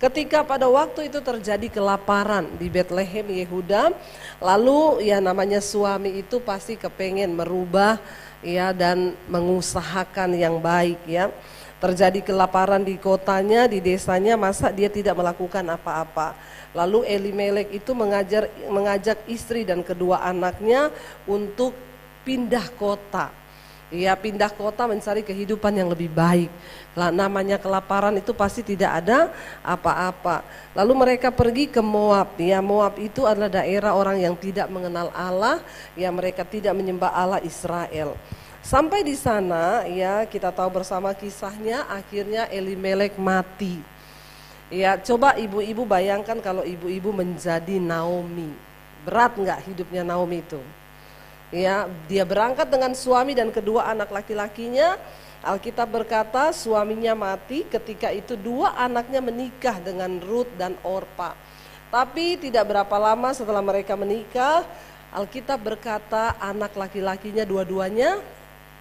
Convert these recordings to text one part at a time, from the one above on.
Ketika pada waktu itu terjadi kelaparan di Betlehem Yehuda, lalu ya namanya suami itu pasti kepengen merubah ya dan mengusahakan yang baik ya. Terjadi kelaparan di kotanya, di desanya, masa dia tidak melakukan apa-apa. Lalu Elimelek itu mengajak istri dan kedua anaknya untuk pindah kota. Ya, pindah kota mencari kehidupan yang lebih baik. Namanya kelaparan itu pasti tidak ada apa-apa. Lalu mereka pergi ke Moab. Ya, Moab itu adalah daerah orang yang tidak mengenal Allah. Ya, mereka tidak menyembah Allah Israel. Sampai di sana ya kita tahu bersama kisahnya, akhirnya Elimelek mati. Ya, coba ibu-ibu bayangkan kalau ibu-ibu menjadi Naomi. Berat nggak hidupnya Naomi itu? Ya, dia berangkat dengan suami dan kedua anak laki-lakinya. Alkitab berkata suaminya mati, ketika itu dua anaknya menikah dengan Rut dan Orpa. Tapi tidak berapa lama setelah mereka menikah, Alkitab berkata anak laki-lakinya dua-duanya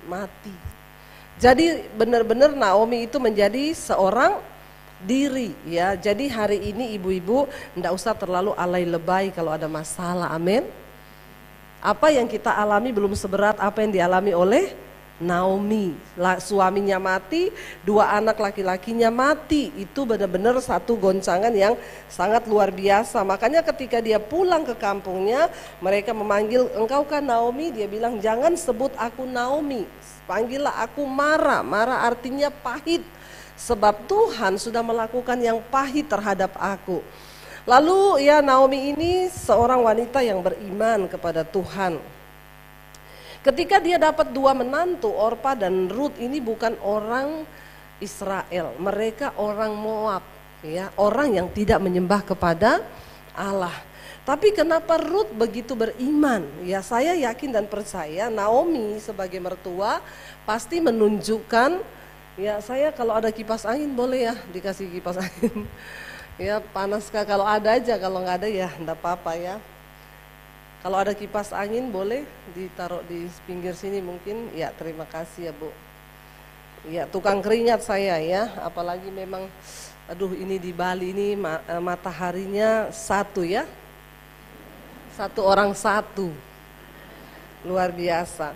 mati. Jadi benar-benar Naomi itu menjadi seorang diri ya. Jadi hari ini ibu-ibu enggak usah terlalu alay lebay kalau ada masalah, amin. Apa yang kita alami belum seberat apa yang dialami oleh Naomi. Suaminya mati, dua anak laki-lakinya mati. Itu benar-benar satu goncangan yang sangat luar biasa. Makanya ketika dia pulang ke kampungnya, mereka memanggil, engkau kan Naomi? Dia bilang, jangan sebut aku Naomi, panggillah aku Mara. Mara artinya pahit, sebab Tuhan sudah melakukan yang pahit terhadap aku. Lalu ya Naomi ini seorang wanita yang beriman kepada Tuhan. Ketika dia dapat dua menantu, Orpa dan Rut, ini bukan orang Israel, mereka orang Moab, ya, orang yang tidak menyembah kepada Allah. Tapi kenapa Rut begitu beriman? Ya, saya yakin dan percaya Naomi sebagai mertua pasti menunjukkan, ya saya kalau ada kipas angin boleh ya dikasih kipas angin. Ya panas kah, kalau ada aja, kalau nggak ada ya enggak apa-apa ya. Kalau ada kipas angin boleh ditaruh di pinggir sini mungkin. Ya terima kasih ya Bu. Ya tukang keringat saya ya, apalagi memang aduh ini di Bali ini mataharinya satu ya. Satu orang satu. Luar biasa.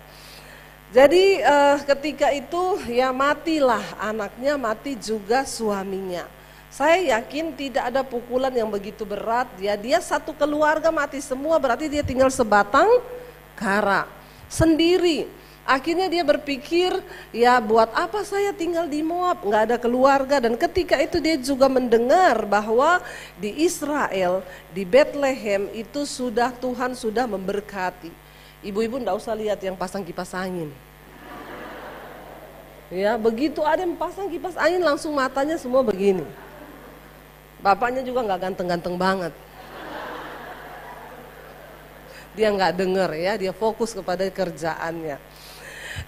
Jadi ketika itu ya matilah anaknya, mati juga suaminya. Saya yakin tidak ada pukulan yang begitu berat, ya dia satu keluarga mati semua, berarti dia tinggal sebatang kara sendiri. Akhirnya dia berpikir, ya buat apa saya tinggal di Moab, nggak ada keluarga. Dan ketika itu dia juga mendengar bahwa di Israel, di Betlehem itu Tuhan sudah memberkati. Ibu-ibu nggak usah lihat yang pasang kipas angin. Ya begitu ada yang pasang kipas angin langsung matanya semua begini. Bapaknya juga nggak ganteng-ganteng banget. Dia nggak dengar ya, dia fokus kepada kerjaannya.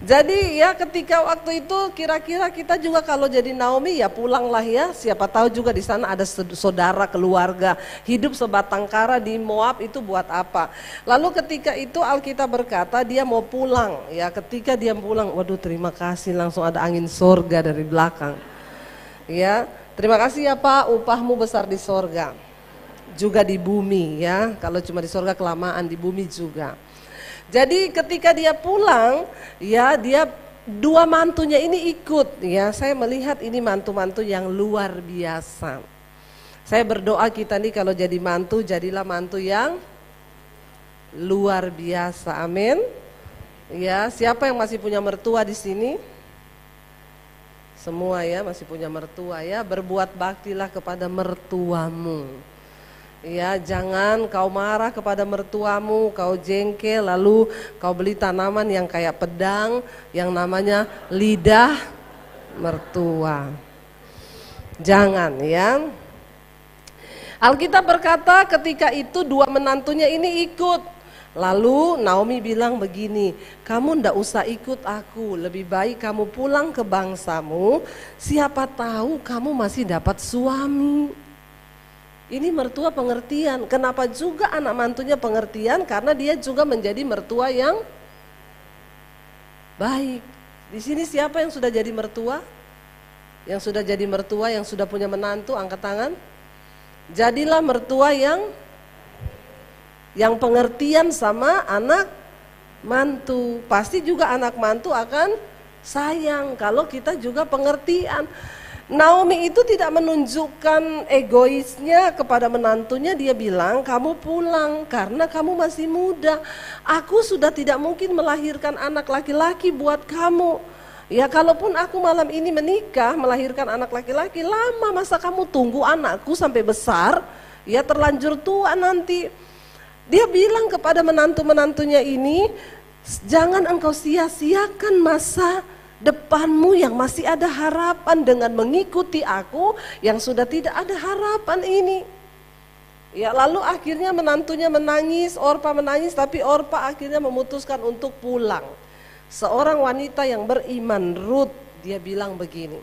Jadi ya ketika waktu itu kira-kira kita juga kalau jadi Naomi ya pulanglah ya. Siapa tahu juga di sana ada saudara keluarga. Hidup sebatang kara di Moab itu buat apa? Lalu ketika itu Alkitab berkata dia mau pulang. Ya ketika dia pulang, waduh terima kasih langsung ada angin sorga dari belakang. Ya. Terima kasih ya Pak, upahmu besar di sorga, juga di bumi ya. Kalau cuma di sorga kelamaan, di bumi juga. Jadi ketika dia pulang, ya dia dua mantunya ini ikut. Ya saya melihat ini mantu-mantu yang luar biasa. Saya berdoa kita nih kalau jadi mantu, jadilah mantu yang luar biasa. Amin. Ya siapa yang masih punya mertua di sini? Semua ya masih punya mertua ya, berbuat baktilah kepada mertuamu. Ya jangan kau marah kepada mertuamu, kau jengkel lalu kau beli tanaman yang kayak pedang yang namanya lidah mertua. Jangan ya. Alkitab berkata ketika itu dua menantunya ini ikut. Lalu Naomi bilang begini, kamu ndak usah ikut aku, lebih baik kamu pulang ke bangsamu, siapa tahu kamu masih dapat suami. Ini mertua pengertian, kenapa juga anak mantunya pengertian? Karena dia juga menjadi mertua yang baik. Di sini siapa yang sudah jadi mertua? Yang sudah jadi mertua, yang sudah punya menantu, angkat tangan. Jadilah mertua yang pengertian sama anak mantu. Pasti juga anak mantu akan sayang kalau kita juga pengertian. Naomi itu tidak menunjukkan egoisnya kepada menantunya. Dia bilang, kamu pulang karena kamu masih muda. Aku sudah tidak mungkin melahirkan anak laki-laki buat kamu. Ya kalaupun aku malam ini menikah, melahirkan anak laki-laki, lama masa kamu tunggu anakku sampai besar, ya terlanjur tua nanti. Dia bilang kepada menantu-menantunya ini, jangan engkau sia-siakan masa depanmu yang masih ada harapan dengan mengikuti aku yang sudah tidak ada harapan ini. Ya lalu akhirnya menantunya menangis, Orpa menangis, tapi Orpa akhirnya memutuskan untuk pulang. Seorang wanita yang beriman, Ruth, dia bilang begini,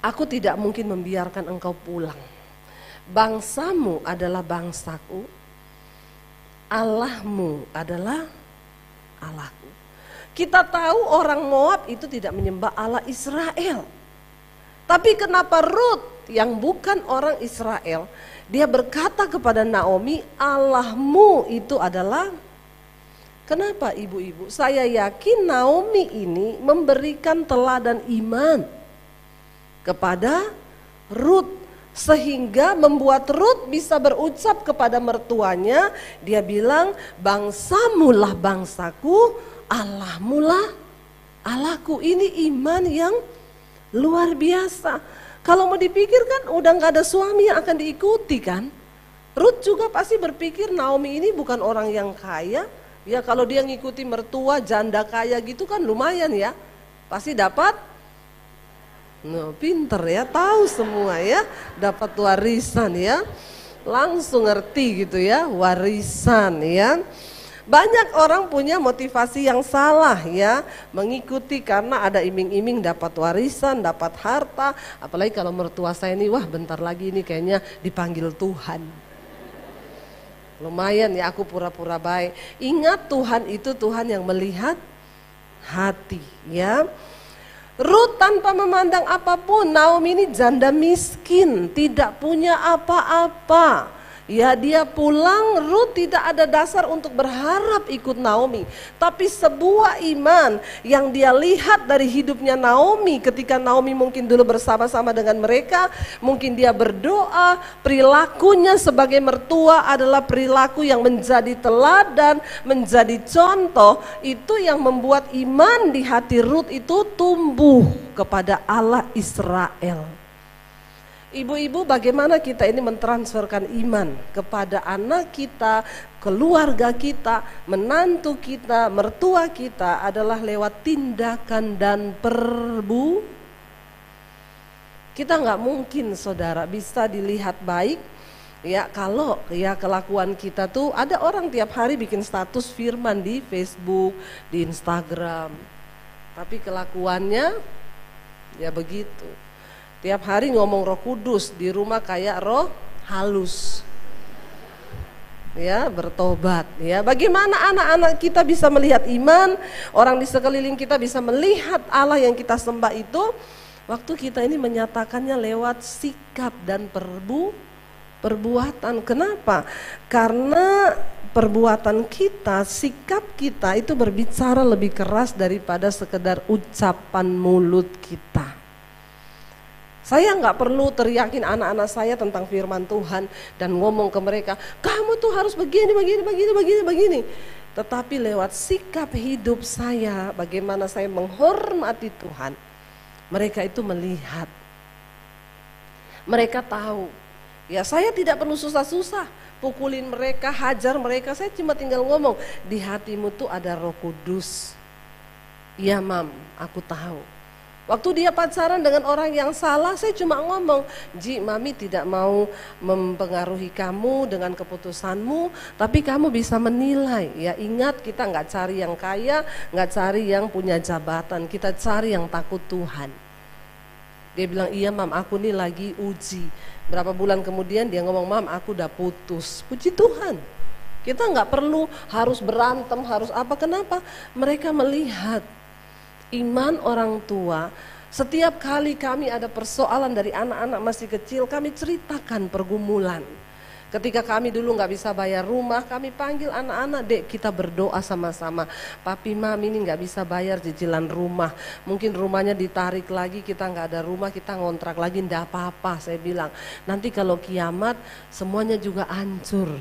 aku tidak mungkin membiarkan engkau pulang. Bangsamu adalah bangsaku, Allahmu adalah Allahku. Kita tahu orang Moab itu tidak menyembah Allah Israel. Tapi kenapa Ruth yang bukan orang Israel, dia berkata kepada Naomi, Allahmu itu adalah. Kenapa ibu-ibu? Saya yakin Naomi ini memberikan teladan iman kepada Ruth, sehingga membuat Ruth bisa berucap kepada mertuanya, dia bilang, bangsamulah bangsaku, Allahmu lah Allahku. Ini iman yang luar biasa. Kalau mau dipikir kan udah gak ada suami yang akan diikuti kan. Ruth juga pasti berpikir Naomi ini bukan orang yang kaya. Ya kalau dia ngikuti mertua janda kaya gitu kan lumayan ya. Pasti dapat, pinter ya, tahu semua ya. Dapat warisan ya. Langsung ngerti gitu ya, warisan ya. Banyak orang punya motivasi yang salah ya, mengikuti karena ada iming-iming dapat warisan, dapat harta. Apalagi kalau mertua saya ini, wah bentar lagi ini kayaknya dipanggil Tuhan. Lumayan ya aku pura-pura baik. Ingat Tuhan itu Tuhan yang melihat hati ya. Ruth tanpa memandang apapun, Naomi ini janda miskin, tidak punya apa-apa. Ya dia pulang, Ruth tidak ada dasar untuk berharap ikut Naomi. Tapi sebuah iman yang dia lihat dari hidupnya Naomi ketika Naomi mungkin dulu bersama-sama dengan mereka. Mungkin dia berdoa, perilakunya sebagai mertua adalah perilaku yang menjadi teladan, menjadi contoh. Itu yang membuat iman di hati Ruth itu tumbuh kepada Allah Israel. Ibu-ibu, bagaimana kita ini mentransferkan iman kepada anak kita, keluarga kita, menantu kita, mertua kita adalah lewat tindakan dan kita nggak mungkin saudara bisa dilihat baik ya kalau ya kelakuan kita tuh ada orang tiap hari bikin status firman di Facebook, di Instagram, tapi kelakuannya ya begitu. Tiap hari ngomong Roh Kudus, di rumah kayak roh halus. Ya, bertobat ya. Bagaimana anak-anak kita bisa melihat iman, orang di sekeliling kita bisa melihat Allah yang kita sembah itu waktu kita ini menyatakannya lewat sikap dan perbuatan. Kenapa? Karena perbuatan kita, sikap kita itu berbicara lebih keras daripada sekedar ucapan mulut kita. Saya nggak perlu teriakin anak-anak saya tentang firman Tuhan dan ngomong ke mereka, kamu tuh harus begini. Tetapi lewat sikap hidup saya, bagaimana saya menghormati Tuhan, mereka itu melihat. Mereka tahu, ya saya tidak perlu susah-susah, pukulin mereka, hajar mereka, saya cuma tinggal ngomong, di hatimu tuh ada Roh Kudus. Iya mam, aku tahu. Waktu dia pacaran dengan orang yang salah, saya cuma ngomong, Ji, mami tidak mau mempengaruhi kamu dengan keputusanmu, tapi kamu bisa menilai. Ya ingat, kita nggak cari yang kaya, nggak cari yang punya jabatan, kita cari yang takut Tuhan. Dia bilang, iya mam, aku nih lagi uji. Berapa bulan kemudian dia ngomong, mam, aku udah putus. Puji Tuhan. Kita nggak perlu harus berantem, harus apa, kenapa? Mereka melihat iman orang tua Setiap kali kami ada persoalan dari anak-anak masih kecil, kami ceritakan pergumulan. Ketika kami dulu nggak bisa bayar rumah, kami panggil anak-anak, dek kita berdoa sama-sama. Papi mami ini nggak bisa bayar cicilan rumah, mungkin rumahnya ditarik lagi, kita nggak ada rumah, kita ngontrak lagi, ndak apa-apa. Saya bilang, nanti kalau kiamat semuanya juga hancur.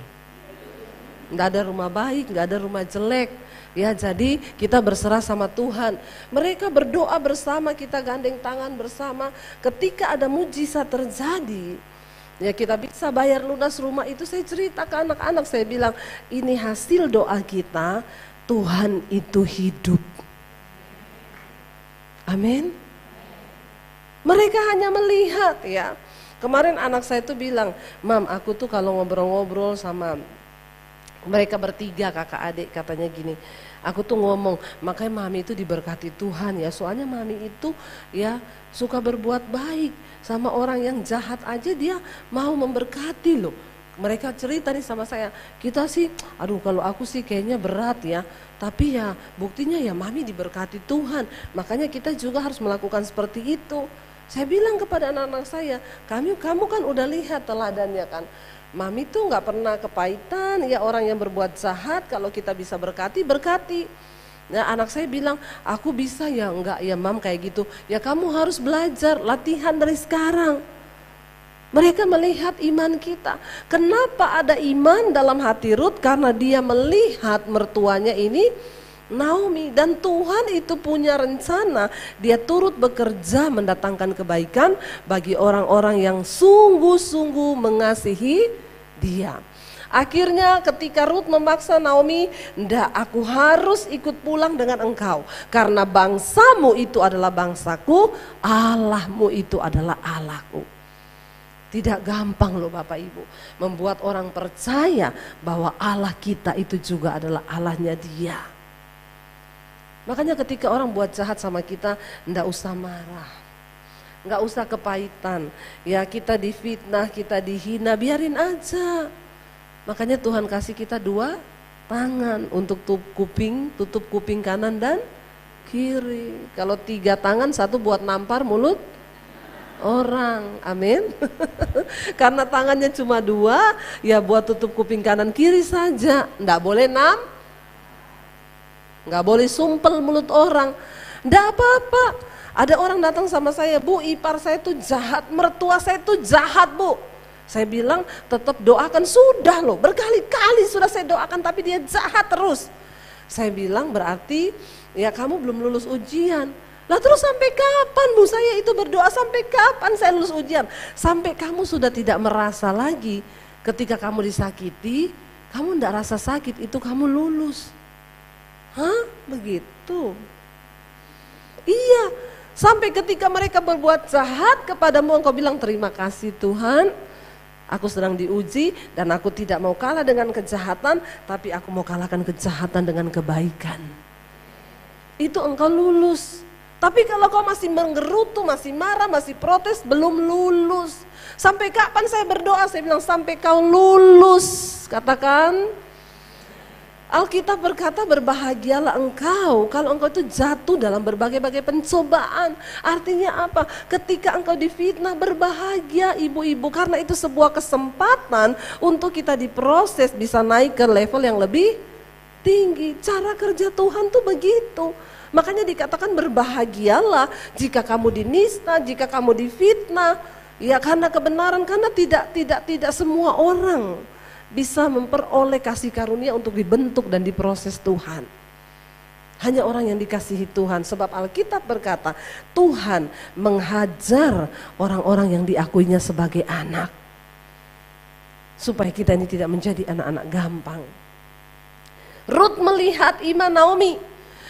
Nggak ada rumah baik, nggak ada rumah jelek. Ya, jadi kita berserah sama Tuhan. Mereka berdoa bersama, kita gandeng tangan bersama. Ketika ada mujizat terjadi, ya kita bisa bayar lunas rumah itu. Saya cerita ke anak-anak, saya bilang ini hasil doa kita, Tuhan itu hidup. Amin. Mereka hanya melihat ya. Kemarin anak saya tuh bilang, Mam, aku tuh kalau ngobrol-ngobrol sama mereka bertiga kakak adik, katanya gini, aku tuh ngomong, makanya mami itu diberkati Tuhan ya, soalnya mami itu ya suka berbuat baik, sama orang yang jahat aja dia mau memberkati loh. Mereka cerita nih sama saya, kita sih, aduh kalau aku sih kayaknya berat ya, tapi ya buktinya ya mami diberkati Tuhan, makanya kita juga harus melakukan seperti itu. Saya bilang kepada anak-anak saya, kamu kan udah lihat teladannya kan. Mami tuh nggak pernah kepahitan ya orang yang berbuat jahat, kalau kita bisa berkati, berkati. Nah anak saya bilang, aku bisa ya, enggak ya mam kayak gitu. Ya kamu harus belajar, latihan dari sekarang. Mereka melihat iman kita. Kenapa ada iman dalam hati Rut? Karena dia melihat mertuanya ini Naomi, dan Tuhan itu punya rencana, dia turut bekerja mendatangkan kebaikan bagi orang-orang yang sungguh-sungguh mengasihi dia. Akhirnya ketika Rut memaksa Naomi, ndak, aku harus ikut pulang dengan engkau, karena bangsamu itu adalah bangsaku, Allahmu itu adalah Allahku. Tidak gampang loh Bapak Ibu, membuat orang percaya bahwa Allah kita itu juga adalah Allahnya dia. Makanya ketika orang buat jahat sama kita, ndak usah marah, nggak usah kepahitan. Ya kita difitnah, kita dihina, biarin aja. Makanya Tuhan kasih kita 2 tangan untuk tutup kuping kanan dan kiri. Kalau 3 tangan, 1 buat nampar mulut orang, amin. Karena tangannya cuma 2, ya buat tutup kuping kanan kiri saja, ndak boleh nggak boleh sumpel mulut orang. Nggak apa-apa. Ada orang datang sama saya, Bu, ipar saya tuh jahat, mertua saya tuh jahat, Bu. Saya bilang tetap doakan, sudah loh, berkali-kali sudah saya doakan tapi dia jahat terus. Saya bilang berarti ya kamu belum lulus ujian. Lah terus sampai kapan Bu saya itu berdoa, sampai kapan saya lulus ujian? Sampai kamu sudah tidak merasa lagi ketika kamu disakiti, kamu enggak rasa sakit, itu kamu lulus. Hah? Begitu? Iya, sampai ketika mereka berbuat jahat kepadamu, engkau bilang terima kasih Tuhan, aku sedang diuji dan aku tidak mau kalah dengan kejahatan, tapi aku mau kalahkan kejahatan dengan kebaikan. Itu engkau lulus. Tapi kalau kau masih menggerutu, masih marah, masih protes, belum lulus. Sampai kapan saya berdoa? Saya bilang sampai kau lulus. Katakan, Alkitab berkata berbahagialah engkau kalau engkau itu jatuh dalam berbagai-bagai pencobaan. Artinya apa? Ketika engkau difitnah, berbahagia ibu-ibu, karena itu sebuah kesempatan untuk kita diproses bisa naik ke level yang lebih tinggi. Cara kerja Tuhan tuh begitu. Makanya dikatakan berbahagialah jika kamu dinista, jika kamu difitnah. Ya karena kebenaran, karena tidak semua orang bisa memperoleh kasih karunia untuk dibentuk dan diproses Tuhan. Hanya orang yang dikasihi Tuhan. Sebab Alkitab berkata Tuhan menghajar orang-orang yang diakuinya sebagai anak, supaya kita ini tidak menjadi anak-anak gampang. Rut melihat iman Naomi.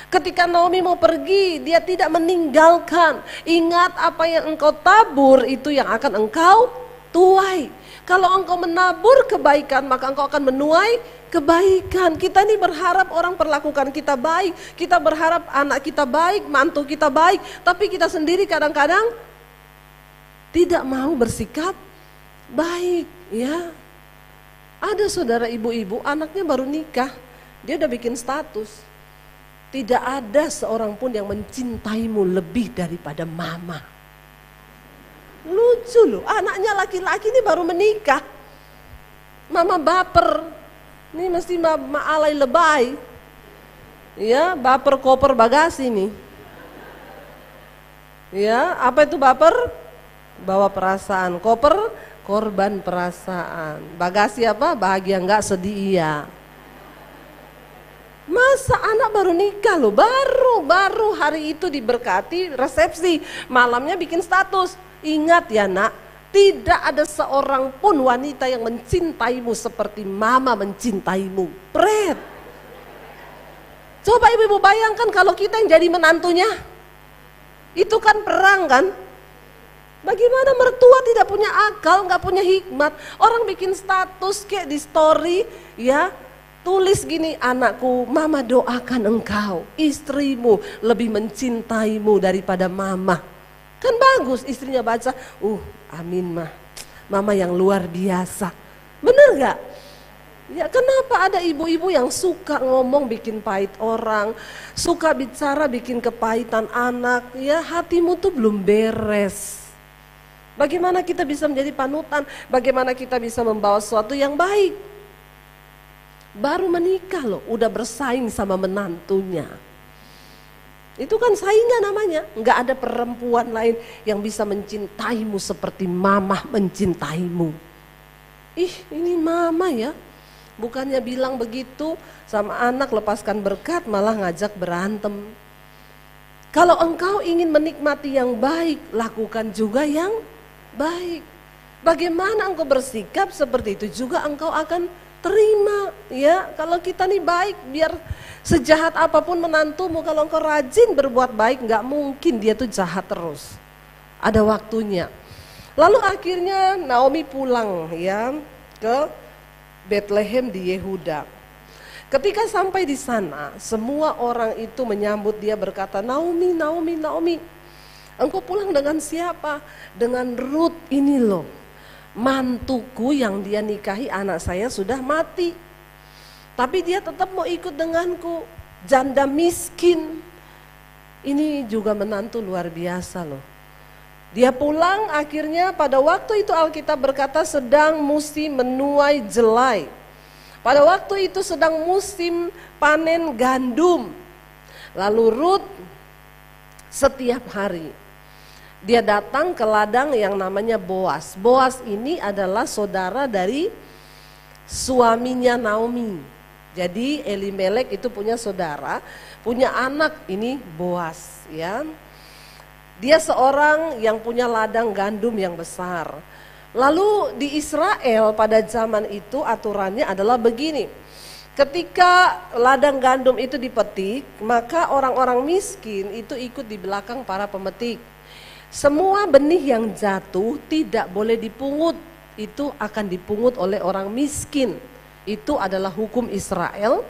Ketika Naomi mau pergi, dia tidak meninggalkan. Ingat, apa yang engkau tabur itu yang akan engkau tuai. Kalau engkau menabur kebaikan, maka engkau akan menuai kebaikan. Kita ini berharap orang perlakukan kita baik, kita berharap anak kita baik, mantu kita baik, tapi kita sendiri kadang-kadang tidak mau bersikap baik, ya. Ada saudara ibu-ibu, anaknya baru nikah, dia udah bikin status. Tidak ada seorang pun yang mencintaimu lebih daripada mama. Lucu loh, anaknya laki-laki ini baru menikah. Mama baper, ini mesti mama alay lebay. Ya, baper koper bagasi nih. Ya, apa itu baper? Bawa perasaan. Koper, korban perasaan. Bagasi apa? Bahagia enggak, sedih iya. Masa anak baru nikah loh, baru hari itu diberkati resepsi, malamnya bikin status. Ingat ya nak, tidak ada seorang pun wanita yang mencintaimu seperti mama mencintaimu. Pret. Coba ibu-ibu bayangkan kalau kita yang jadi menantunya. Itu kan perang kan? Bagaimana mertua tidak punya akal, nggak punya hikmat. Orang bikin status kayak di story ya. Tulis gini, anakku, mama doakan engkau, istrimu lebih mencintaimu daripada mama. Kan bagus istrinya baca, amin mah, mama yang luar biasa. Bener gak? Ya kenapa ada ibu-ibu yang suka ngomong bikin pahit orang, suka bicara bikin kepahitan anak, ya hatimu tuh belum beres. Bagaimana kita bisa menjadi panutan, bagaimana kita bisa membawa sesuatu yang baik. Baru menikah loh, udah bersaing sama menantunya. Itu kan saingan namanya. Nggak ada perempuan lain yang bisa mencintaimu seperti mama mencintaimu. Ih, ini mama ya. Bukannya bilang begitu sama anak lepaskan berkat, malah ngajak berantem. Kalau engkau ingin menikmati yang baik, lakukan juga yang baik. Bagaimana engkau bersikap, seperti itu juga engkau akan terima. Ya, kalau kita nih baik, biar sejahat apapun menantumu, kalau engkau rajin berbuat baik, nggak mungkin dia tuh jahat terus. Ada waktunya. Lalu akhirnya Naomi pulang ya ke Bethlehem di Yehuda. Ketika sampai di sana, semua orang itu menyambut dia berkata, Naomi, Naomi, Naomi, engkau pulang dengan siapa? Dengan Ruth ini loh. Mantuku yang dia nikahi anak saya sudah mati. Tapi dia tetap mau ikut denganku. Janda miskin. Ini juga menantu luar biasa loh. Dia pulang akhirnya pada waktu itu Alkitab berkata sedang musim menuai jelai. Pada waktu itu sedang musim panen gandum. Lalu Ruth setiap hari dia datang ke ladang yang namanya Boas. Boas ini adalah saudara dari suaminya Naomi. Jadi Elimelek itu punya saudara, punya anak ini Boas ya. Dia seorang yang punya ladang gandum yang besar. Lalu di Israel pada zaman itu aturannya adalah begini. Ketika ladang gandum itu dipetik, maka orang-orang miskin itu ikut di belakang para pemetik. Semua benih yang jatuh tidak boleh dipungut, itu akan dipungut oleh orang miskin. Itu adalah hukum Israel,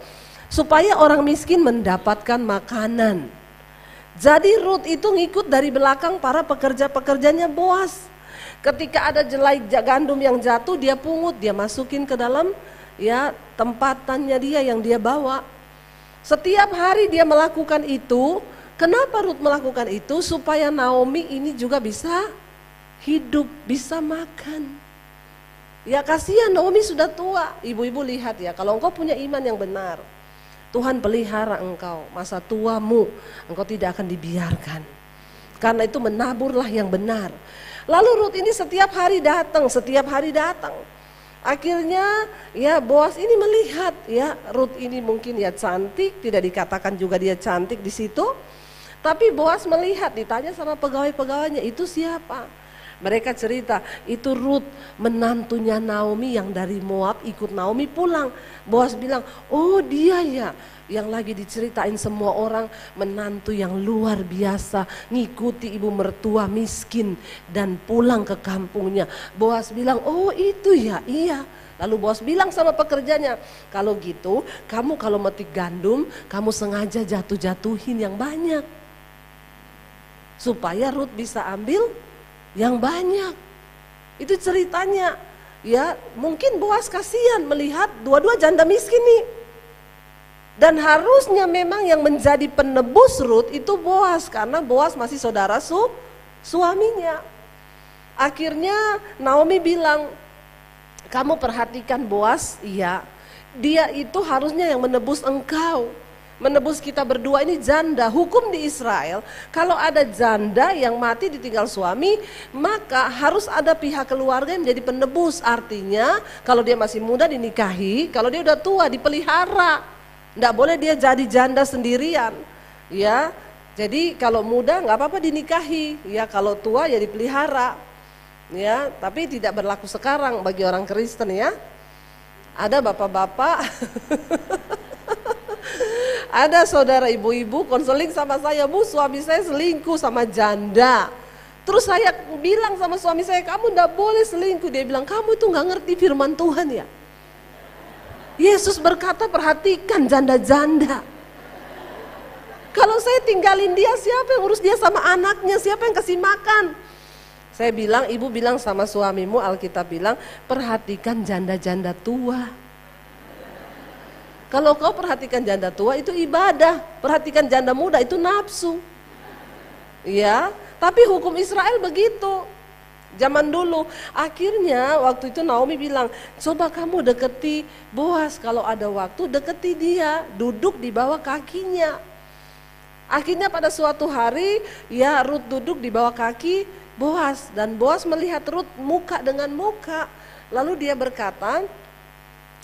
supaya orang miskin mendapatkan makanan. Jadi Ruth itu ngikut dari belakang para pekerja-pekerjanya Boas. Ketika ada jelai gandum yang jatuh, dia pungut, dia masukin ke dalam ya tempatannya dia yang dia bawa. Setiap hari dia melakukan itu. Kenapa Ruth melakukan itu? Supaya Naomi ini juga bisa hidup, bisa makan. Ya kasihan Naomi sudah tua. Ibu-ibu lihat ya, kalau engkau punya iman yang benar, Tuhan pelihara engkau, masa tuamu engkau tidak akan dibiarkan. Karena itu menaburlah yang benar. Lalu Ruth ini setiap hari datang. Akhirnya ya Boas ini melihat ya Ruth ini mungkin ya cantik, tidak dikatakan juga dia cantik di situ. Tapi Boas melihat, ditanya sama pegawai-pegawainya, itu siapa? Mereka cerita, itu Ruth menantunya Naomi yang dari Moab ikut Naomi pulang. Boas bilang, oh dia ya yang lagi diceritain semua orang, menantu yang luar biasa, ngikuti ibu mertua miskin dan pulang ke kampungnya. Boas bilang, oh itu ya, iya. Lalu Boas bilang sama pekerjanya, kalau gitu kamu kalau metik gandum, kamu sengaja jatuh-jatuhin yang banyak. Supaya Ruth bisa ambil yang banyak. Itu ceritanya. Ya, mungkin Boas kasihan melihat dua-dua janda miskin nih. Dan harusnya memang yang menjadi penebus Rut itu Boas, karena Boas masih saudara suaminya. Akhirnya Naomi bilang, kamu perhatikan Boas, iya, dia itu harusnya yang menebus engkau, menebus kita berdua ini janda. Hukum di Israel, kalau ada janda yang mati ditinggal suami, maka harus ada pihak keluarga yang menjadi penebus. Artinya kalau dia masih muda dinikahi, kalau dia udah tua dipelihara. Nggak boleh dia jadi janda sendirian, ya. Jadi kalau muda nggak apa-apa dinikahi, ya. Kalau tua ya dipelihara, ya. Tapi tidak berlaku sekarang bagi orang Kristen, ya. Ada bapak-bapak, ada saudara ibu-ibu konseling sama saya, Bu, suami saya selingkuh sama janda. Terus saya bilang sama suami saya, kamu nggak boleh selingkuh. Dia bilang, kamu itu nggak ngerti firman Tuhan, ya. Yesus berkata, perhatikan janda-janda. Kalau saya tinggalin dia, siapa yang urus dia sama anaknya? Siapa yang kasih makan? Saya bilang, ibu bilang sama suamimu, Alkitab bilang, perhatikan janda-janda tua. Kalau kau perhatikan janda tua itu ibadah, perhatikan janda muda itu nafsu. Ya, tapi hukum Israel begitu. Zaman dulu, akhirnya waktu itu Naomi bilang, coba kamu deketi Boas, kalau ada waktu deketi dia, duduk di bawah kakinya. Akhirnya pada suatu hari, ya Rut duduk di bawah kaki Boas, dan Boas melihat Rut muka dengan muka. Lalu dia berkata,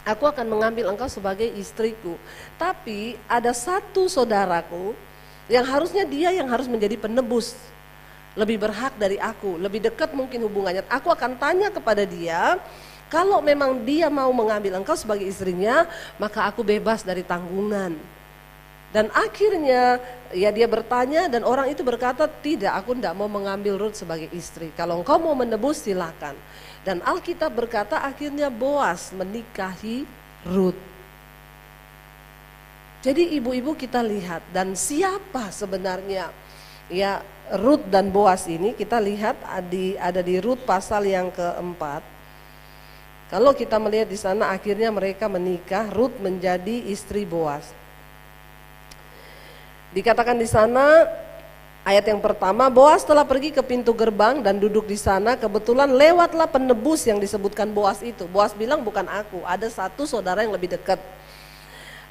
aku akan mengambil engkau sebagai istriku. Tapi ada satu saudaraku yang harusnya dia yang harus menjadi penebus. Lebih berhak dari aku, lebih dekat mungkin hubungannya. Aku akan tanya kepada dia, kalau memang dia mau mengambil engkau sebagai istrinya, maka aku bebas dari tanggungan. Dan akhirnya ya dia bertanya dan orang itu berkata, tidak, aku tidak mau mengambil Rut sebagai istri. Kalau engkau mau menebus silakan. Dan Alkitab berkata akhirnya Boas menikahi Rut. Jadi ibu-ibu kita lihat, dan siapa sebenarnya ya Rut dan Boas ini, kita lihat ada di Rut pasal yang keempat. Kalau kita melihat di sana akhirnya mereka menikah, Rut menjadi istri Boas. Dikatakan di sana ayat yang pertama, Boas telah pergi ke pintu gerbang dan duduk di sana, kebetulan lewatlah penebus yang disebutkan Boas itu. Boas bilang bukan aku, ada satu saudara yang lebih dekat.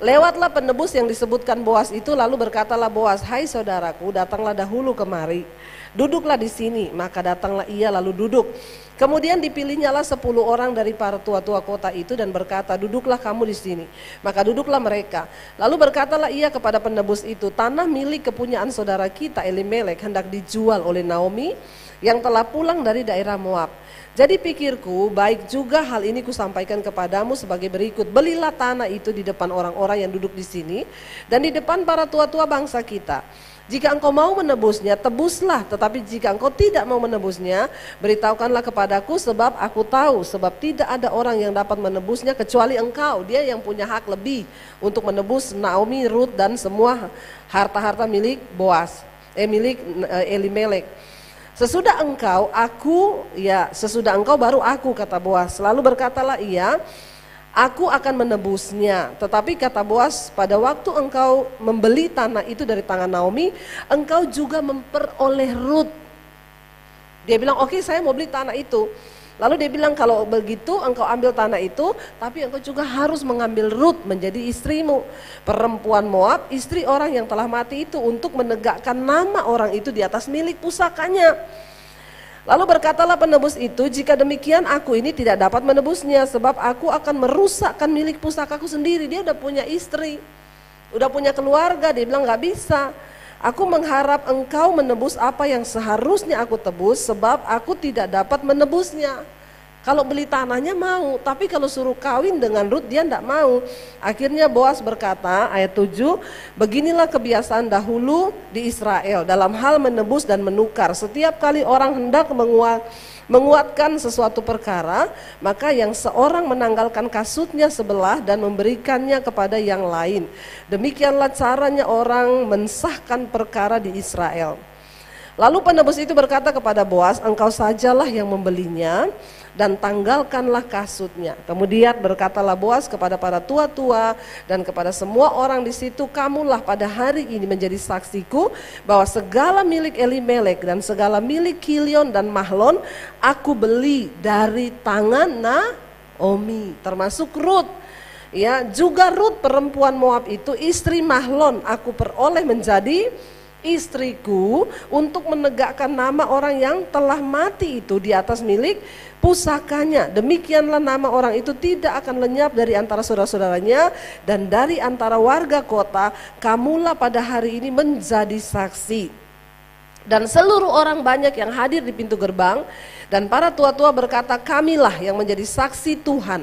Lewatlah penebus yang disebutkan Boas itu, lalu berkatalah Boas, hai saudaraku, datanglah dahulu kemari, duduklah di sini. Maka datanglah ia lalu duduk. Kemudian dipilihnyalah 10 orang dari para tua-tua kota itu dan berkata, duduklah kamu di sini. Maka duduklah mereka. Lalu berkatalah ia kepada penebus itu, tanah milik kepunyaan saudara kita Elimelek hendak dijual oleh Naomi yang telah pulang dari daerah Moab. Jadi pikirku, baik juga hal ini kusampaikan kepadamu sebagai berikut. Belilah tanah itu di depan orang-orang yang duduk di sini dan di depan para tua-tua bangsa kita. Jika engkau mau menebusnya, tebuslah. Tetapi jika engkau tidak mau menebusnya, beritahukanlah kepadaku, sebab aku tahu, sebab tidak ada orang yang dapat menebusnya kecuali engkau. Dia yang punya hak lebih untuk menebus Naomi, Rut dan semua harta-harta milik Boas, milik Elimelek. Sesudah engkau, sesudah engkau baru aku, kata Boas. Lalu berkatalah ia, aku akan menebusnya. Tetapi kata Boas, pada waktu engkau membeli tanah itu dari tangan Naomi, engkau juga memperoleh Rut. Dia bilang, oke, saya mau beli tanah itu. Lalu dia bilang, kalau begitu engkau ambil tanah itu, tapi engkau juga harus mengambil Rut menjadi istrimu, perempuan Moab, istri orang yang telah mati itu, untuk menegakkan nama orang itu di atas milik pusakanya. Lalu berkatalah penebus itu, jika demikian aku ini tidak dapat menebusnya, sebab aku akan merusakkan milik pusakaku sendiri. Dia udah punya istri, udah punya keluarga. Dia bilang gak bisa. Aku mengharap engkau menebus apa yang seharusnya aku tebus, sebab aku tidak dapat menebusnya. Kalau beli tanahnya mau, tapi kalau suruh kawin dengan Rut dia tidak mau. Akhirnya Boas berkata, ayat 7, beginilah kebiasaan dahulu di Israel dalam hal menebus dan menukar. Setiap kali orang hendak menguatkan sesuatu perkara, maka yang seorang menanggalkan kasutnya sebelah dan memberikannya kepada yang lain. Demikianlah caranya orang mensahkan perkara di Israel. Lalu penebus itu berkata kepada Boas, engkau sajalah yang membelinya. dan tanggalkanlah kasutnya. Kemudian berkatalah Boas kepada para tua-tua dan kepada semua orang di situ, kamulah pada hari ini menjadi saksiku bahwa segala milik Elimelek dan segala milik Kilion dan Mahlon aku beli dari tangan Naomi, termasuk Rut. Ya, juga Rut perempuan Moab itu istri Mahlon aku peroleh menjadi istriku untuk menegakkan nama orang yang telah mati itu di atas milik pusakanya. Demikianlah nama orang itu tidak akan lenyap dari antara saudara-saudaranya dan dari antara warga kota. Kamulah pada hari ini menjadi saksi. Dan seluruh orang banyak yang hadir di pintu gerbang dan para tua-tua berkata, kamilah yang menjadi saksi Tuhan.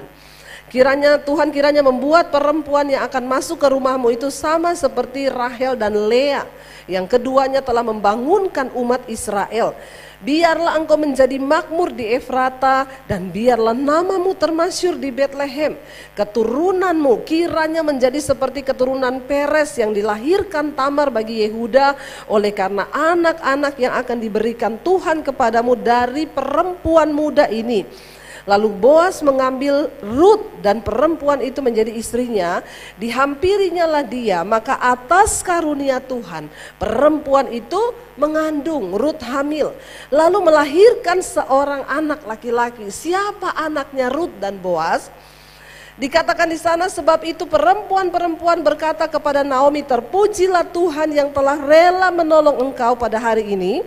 Kiranya membuat perempuan yang akan masuk ke rumahmu itu sama seperti Rahel dan Lea, yang keduanya telah membangunkan umat Israel. Biarlah engkau menjadi makmur di Efrata dan biarlah namamu termasyhur di Betlehem. Keturunanmu kiranya menjadi seperti keturunan Peres yang dilahirkan Tamar bagi Yehuda, oleh karena anak-anak yang akan diberikan Tuhan kepadamu dari perempuan muda ini. Lalu Boas mengambil Rut dan perempuan itu menjadi istrinya, dihampirinya lah dia, maka atas karunia Tuhan perempuan itu mengandung, Rut hamil, lalu melahirkan seorang anak laki-laki. Siapa anaknya Rut dan Boas? Dikatakan di sana, sebab itu perempuan-perempuan berkata kepada Naomi, terpujilah Tuhan yang telah rela menolong engkau pada hari ini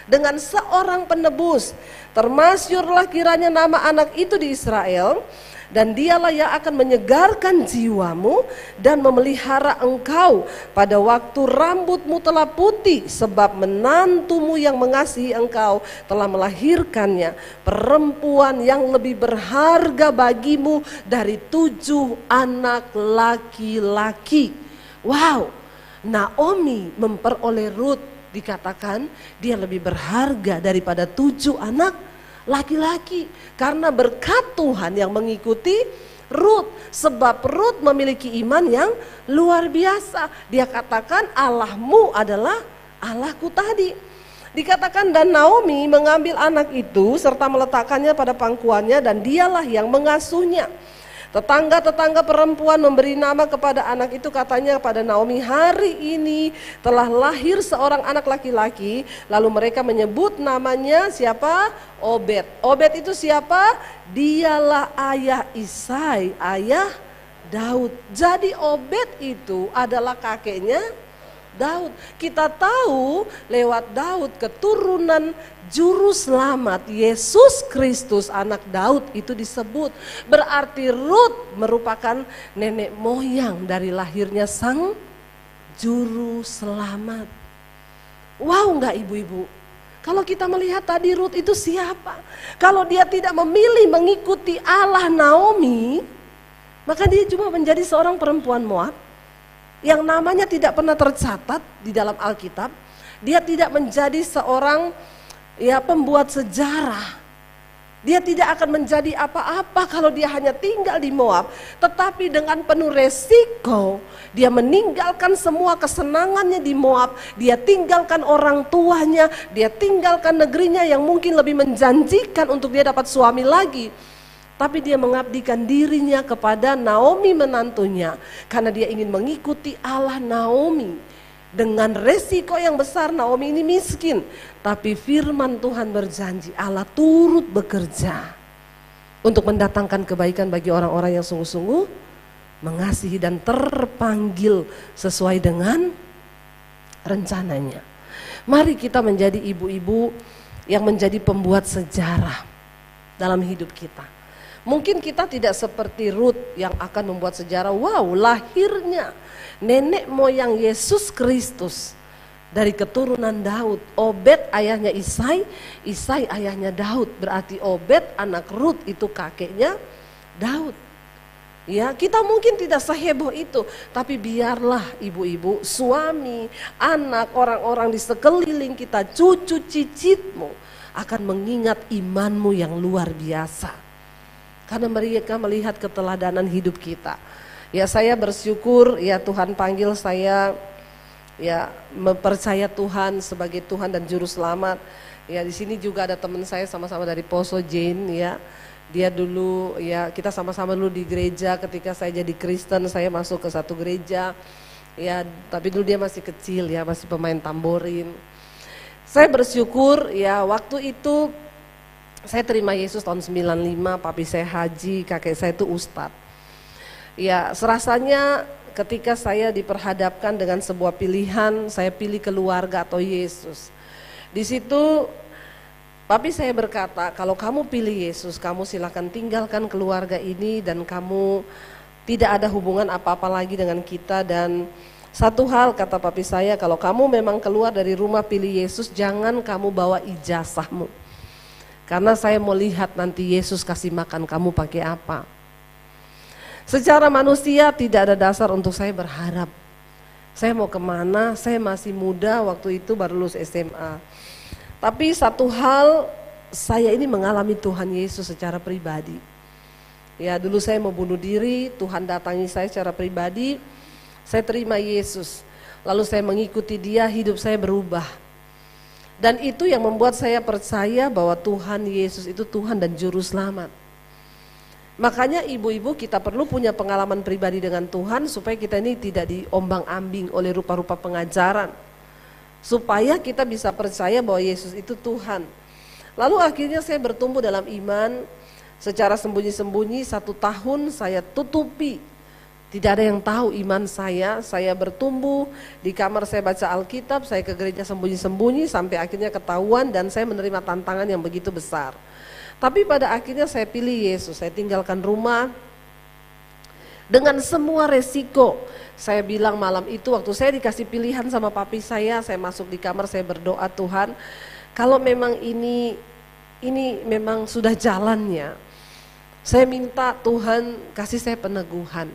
dengan seorang penebus. Termasyhurlah kiranya nama anak itu di Israel, dan dialah yang akan menyegarkan jiwamu dan memelihara engkau pada waktu rambutmu telah putih, sebab menantumu yang mengasihi engkau telah melahirkannya, perempuan yang lebih berharga bagimu dari 7 anak laki-laki. Wow, Naomi memperoleh Rut. Dikatakan dia lebih berharga daripada 7 anak laki-laki karena berkat Tuhan yang mengikuti Rut. Sebab Rut memiliki iman yang luar biasa. Dia katakan Allahmu adalah Allahku tadi. Dikatakan dan Naomi mengambil anak itu serta meletakkannya pada pangkuannya dan dialah yang mengasuhnya. Tetangga-tetangga perempuan memberi nama kepada anak itu, katanya kepada Naomi, hari ini telah lahir seorang anak laki-laki. Lalu mereka menyebut namanya siapa? Obed. Obed itu siapa? Dialah ayah Isai, ayah Daud. Jadi Obed itu adalah kakeknya Daud. Kita tahu lewat Daud keturunan Juru Selamat Yesus Kristus anak Daud itu disebut. Berarti Rut merupakan nenek moyang dari lahirnya sang Juru Selamat. Wow, enggak ibu-ibu? Kalau kita melihat tadi Rut itu siapa? Kalau dia tidak memilih mengikuti Allah Naomi, maka dia cuma menjadi seorang perempuan Moab yang namanya tidak pernah tercatat di dalam Alkitab. Dia tidak menjadi seorang pembuat sejarah. Dia tidak akan menjadi apa-apa kalau dia hanya tinggal di Moab. Tetapi dengan penuh resiko, dia meninggalkan semua kesenangannya di Moab. Dia tinggalkan orang tuanya, dia tinggalkan negerinya yang mungkin lebih menjanjikan untuk dia dapat suami lagi. Tapi dia mengabdikan dirinya kepada Naomi menantunya, karena dia ingin mengikuti Allah Naomi. Dengan resiko yang besar, Naomi ini miskin, tapi firman Tuhan berjanji Allah turut bekerja untuk mendatangkan kebaikan bagi orang-orang yang sungguh-sungguh mengasihi dan terpanggil sesuai dengan rencananya. Mari kita menjadi ibu-ibu yang menjadi pembuat sejarah dalam hidup kita. Mungkin kita tidak seperti Rut yang akan membuat sejarah, wow, lahirnya nenek moyang Yesus Kristus dari keturunan Daud. Obed ayahnya Isai, Isai ayahnya Daud. Berarti Obed anak Rut itu kakeknya Daud. Ya, kita mungkin tidak seheboh itu, tapi biarlah ibu-ibu, suami, anak, orang-orang di sekeliling kita, cucu cicitmu akan mengingat imanmu yang luar biasa. Karena mereka melihat keteladanan hidup kita. Ya, saya bersyukur ya Tuhan panggil saya ya mempercaya Tuhan sebagai Tuhan dan Juru Selamat. Ya, di sini juga ada teman saya sama-sama dari Poso Jane ya. Dia dulu ya kita sama-sama dulu di gereja, ketika saya jadi Kristen saya masuk ke satu gereja. Ya, tapi dulu dia masih kecil ya, masih pemain tamborin. Saya bersyukur ya waktu itu saya terima Yesus tahun 95, papi saya haji, kakek saya itu ustadz. Ya, serasanya ketika saya diperhadapkan dengan sebuah pilihan, saya pilih keluarga atau Yesus. Di situ papi saya berkata, kalau kamu pilih Yesus, kamu silakan tinggalkan keluarga ini dan kamu tidak ada hubungan apa-apa lagi dengan kita. Dan satu hal kata papi saya, kalau kamu memang keluar dari rumah pilih Yesus, jangan kamu bawa ijazahmu. Karena saya mau lihat nanti Yesus kasih makan kamu pakai apa. Secara manusia tidak ada dasar untuk saya berharap. Saya mau kemana, saya masih muda waktu itu baru lulus SMA. Tapi satu hal, saya ini mengalami Tuhan Yesus secara pribadi. Ya dulu saya mau bunuh diri, Tuhan datangi saya secara pribadi, saya terima Yesus. Lalu saya mengikuti dia, hidup saya berubah. Dan itu yang membuat saya percaya bahwa Tuhan Yesus itu Tuhan dan Juru Selamat. Makanya ibu-ibu kita perlu punya pengalaman pribadi dengan Tuhan supaya kita ini tidak diombang-ambing oleh rupa-rupa pengajaran. Supaya kita bisa percaya bahwa Yesus itu Tuhan. Lalu akhirnya saya bertumbuh dalam iman. Secara sembunyi-sembunyi 1 tahun saya tutupi. Tidak ada yang tahu iman saya bertumbuh, di kamar saya baca Alkitab, saya ke gereja sembunyi-sembunyi sampai akhirnya ketahuan dan saya menerima tantangan yang begitu besar. Tapi pada akhirnya saya pilih Yesus, saya tinggalkan rumah dengan semua resiko. Saya bilang malam itu waktu saya dikasih pilihan sama papi saya masuk di kamar, saya berdoa, Tuhan kalau memang ini memang sudah jalannya, saya minta Tuhan kasih saya peneguhan.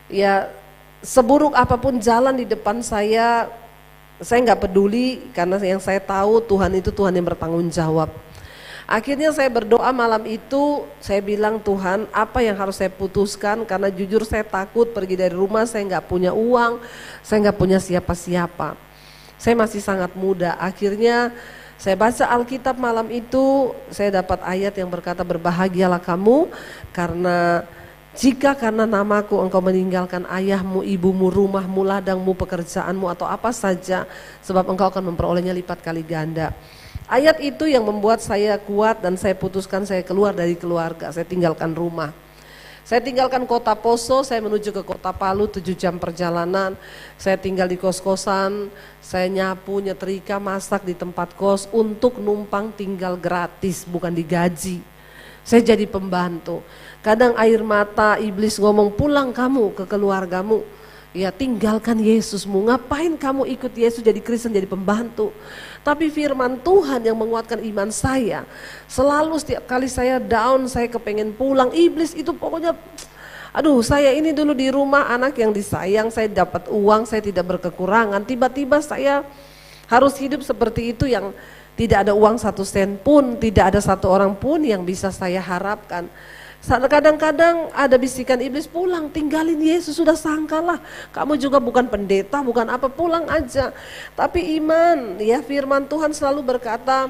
Ya seburuk apapun jalan di depan saya nggak peduli karena yang saya tahu Tuhan itu Tuhan yang bertanggung jawab. Akhirnya saya berdoa malam itu, saya bilang Tuhan apa yang harus saya putuskan, karena jujur saya takut pergi dari rumah, saya nggak punya uang, saya nggak punya siapa-siapa. Saya masih sangat muda. Akhirnya saya baca Alkitab malam itu, saya dapat ayat yang berkata berbahagialah kamu karena jika karena namaku engkau meninggalkan ayahmu, ibumu, rumahmu, ladangmu, pekerjaanmu atau apa saja, sebab engkau akan memperolehnya lipat kali ganda. Ayat itu yang membuat saya kuat dan saya putuskan saya keluar dari keluarga, saya tinggalkan rumah. Saya tinggalkan kota Poso, saya menuju ke kota Palu 7 jam perjalanan. Saya tinggal di kos-kosan, saya nyapu, nyetrika, masak di tempat kos untuk numpang tinggal gratis, bukan digaji. Saya jadi pembantu. Kadang air mata iblis ngomong pulang kamu ke keluargamu. Ya tinggalkan Yesusmu, ngapain kamu ikut Yesus jadi Kristen jadi pembantu. Tapi firman Tuhan yang menguatkan iman saya. Selalu setiap kali saya down, saya kepengen pulang. Iblis itu pokoknya, aduh saya ini dulu di rumah anak yang disayang, saya dapat uang, saya tidak berkekurangan. Tiba-tiba saya harus hidup seperti itu yang tidak ada uang 1 sen pun, tidak ada 1 orang pun yang bisa saya harapkan. Kadang-kadang ada bisikan iblis, pulang tinggalin Yesus, sudah sangkalah kamu juga bukan pendeta, bukan apa, pulang aja. Tapi iman ya, firman Tuhan selalu berkata,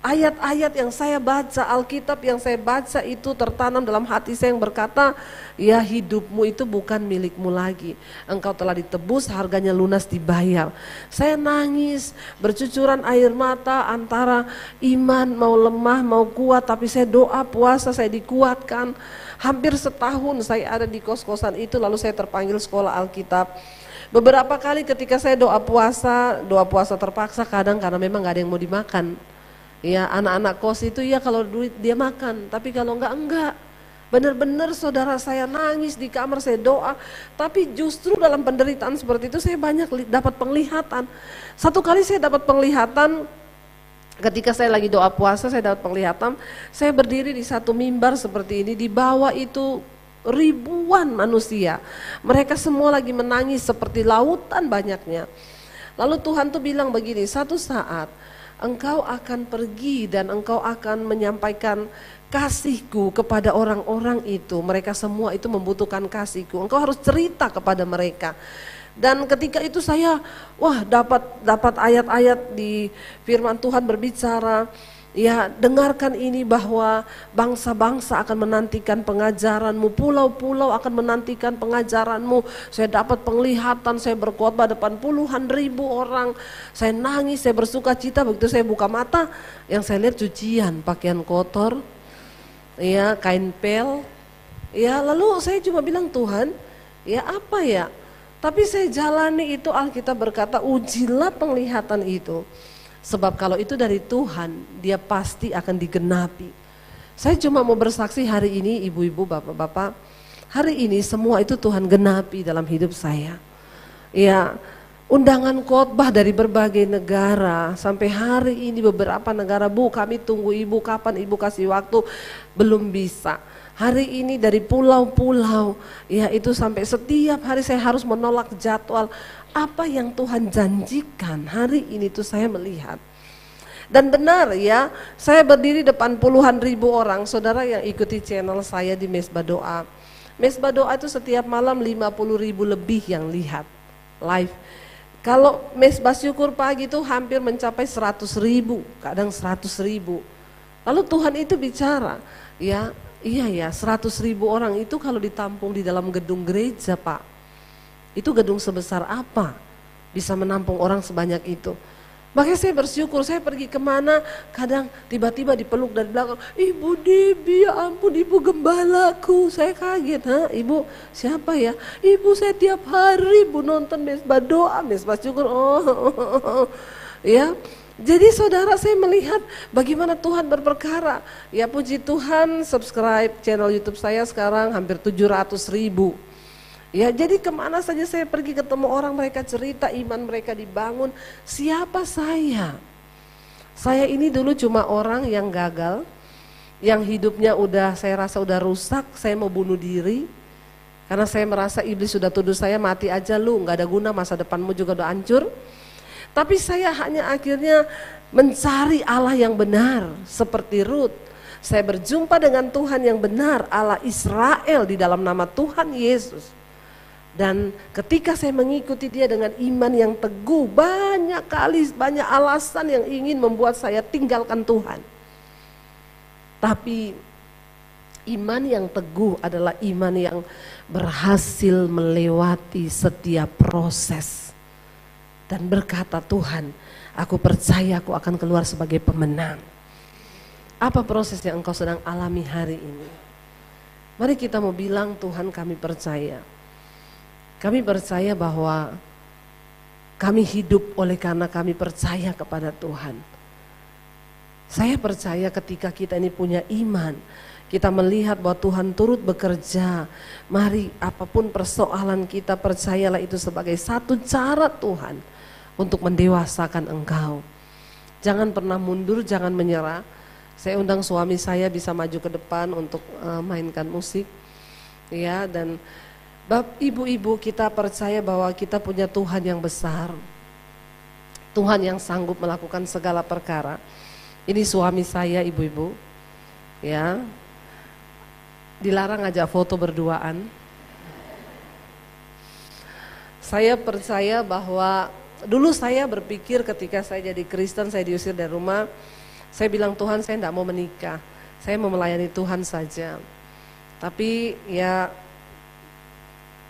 ayat-ayat yang saya baca, Alkitab yang saya baca itu tertanam dalam hati saya yang berkata, ya hidupmu itu bukan milikmu lagi, engkau telah ditebus, harganya lunas dibayar. Saya nangis, bercucuran air mata antara iman mau lemah mau kuat, tapi saya doa puasa, saya dikuatkan. Hampir setahun saya ada di kos-kosan itu, lalu saya terpanggil sekolah Alkitab. Beberapa kali ketika saya doa puasa terpaksa kadang karena memang gak ada yang mau dimakan. Ya anak-anak kos itu ya kalau duit dia makan, tapi kalau enggak. Benar-benar saudara saya nangis di kamar, saya doa. Tapi justru dalam penderitaan seperti itu saya banyak dapat penglihatan. Satu kali saya dapat penglihatan ketika saya lagi doa puasa, saya dapat penglihatan. Saya berdiri di satu mimbar seperti ini, di bawah itu ribuan manusia. Mereka semua lagi menangis seperti lautan banyaknya. Lalu Tuhan tuh bilang begini, satu saat engkau akan pergi dan engkau akan menyampaikan kasihku kepada orang-orang itu. Mereka semua itu membutuhkan kasihku. Engkau harus cerita kepada mereka. Dan ketika itu saya dapat ayat-ayat di firman Tuhan berbicara Ya, dengarkan ini bahwa bangsa-bangsa akan menantikan pengajaranmu, pulau-pulau akan menantikan pengajaranmu. Saya dapat penglihatan, saya berkhotbah depan puluhan ribu orang. Saya nangis, saya bersuka cita, begitu saya buka mata, yang saya lihat cucian, pakaian kotor, ya, kain pel. Ya, lalu saya cuma bilang, Tuhan, ya apa ya? Tapi saya jalani itu, Alkitab berkata, ujilah penglihatan itu. Sebab kalau itu dari Tuhan, dia pasti akan digenapi. Saya cuma mau bersaksi hari ini, ibu-ibu, bapak-bapak, hari ini semua itu Tuhan genapi dalam hidup saya. Ya, undangan khotbah dari berbagai negara, sampai hari ini beberapa negara, Bu kami tunggu ibu, kapan ibu kasih waktu, belum bisa. Hari ini dari pulau-pulau, ya itu sampai setiap hari saya harus menolak jadwal. Apa yang Tuhan janjikan hari ini tuh saya melihat. Dan benar ya, saya berdiri depan puluhan ribu orang, saudara yang ikuti channel saya di Mesbah Doa. Mesbah Doa itu setiap malam 50 ribu lebih yang lihat live. Kalau Mesbah Syukur pagi itu hampir mencapai 100 ribu, kadang 100 ribu. Lalu Tuhan itu bicara, ya iya ya 100 ribu orang itu kalau ditampung di dalam gedung gereja Pak. Itu gedung sebesar apa bisa menampung orang sebanyak itu. Makanya saya bersyukur, saya pergi kemana kadang tiba-tiba dipeluk dari belakang, Ibu Debbie, ya ampun Ibu Gembalaku. Saya kaget, Ibu siapa ya? Ibu saya tiap hari Bu nonton Mesbah Doa, Mesbah Syukur. Ya. Jadi saudara, saya melihat bagaimana Tuhan berperkara. Ya puji Tuhan, subscribe channel YouTube saya sekarang hampir 700 ribu. Ya, jadi kemana saja saya pergi ketemu orang, mereka cerita iman mereka dibangun. Siapa saya? Saya ini dulu cuma orang yang gagal, yang hidupnya saya rasa udah rusak, saya mau bunuh diri. Karena saya merasa iblis sudah tuduh saya, mati aja lu, gak ada guna, masa depanmu juga udah hancur. Tapi saya hanya akhirnya mencari Allah yang benar, seperti Rut. Saya berjumpa dengan Tuhan yang benar, Allah Israel di dalam nama Tuhan Yesus. Dan ketika saya mengikuti dia dengan iman yang teguh, banyak alasan yang ingin membuat saya tinggalkan Tuhan. Tapi iman yang teguh adalah iman yang berhasil melewati setiap proses. Dan berkata, Tuhan, aku percaya aku akan keluar sebagai pemenang. Apa proses yang engkau sedang alami hari ini? Mari kita mau bilang, Tuhan kami percaya. Kami percaya bahwa kami hidup oleh karena kami percaya kepada Tuhan. Saya percaya ketika kita ini punya iman, kita melihat bahwa Tuhan turut bekerja. Mari apapun persoalan kita, percayalah itu sebagai satu cara Tuhan untuk mendewasakan engkau. Jangan pernah mundur, jangan menyerah. Saya undang suami saya bisa maju ke depan untuk mainkan musik. Ya, dan ibu-ibu, kita percaya bahwa kita punya Tuhan yang besar. Tuhan yang sanggup melakukan segala perkara. Ini suami saya, ibu-ibu. Ya. Dilarang ngajak foto berduaan. Saya percaya bahwa dulu saya berpikir ketika saya jadi Kristen, saya diusir dari rumah, saya bilang, Tuhan saya tidak mau menikah. Saya mau melayani Tuhan saja. Tapi ya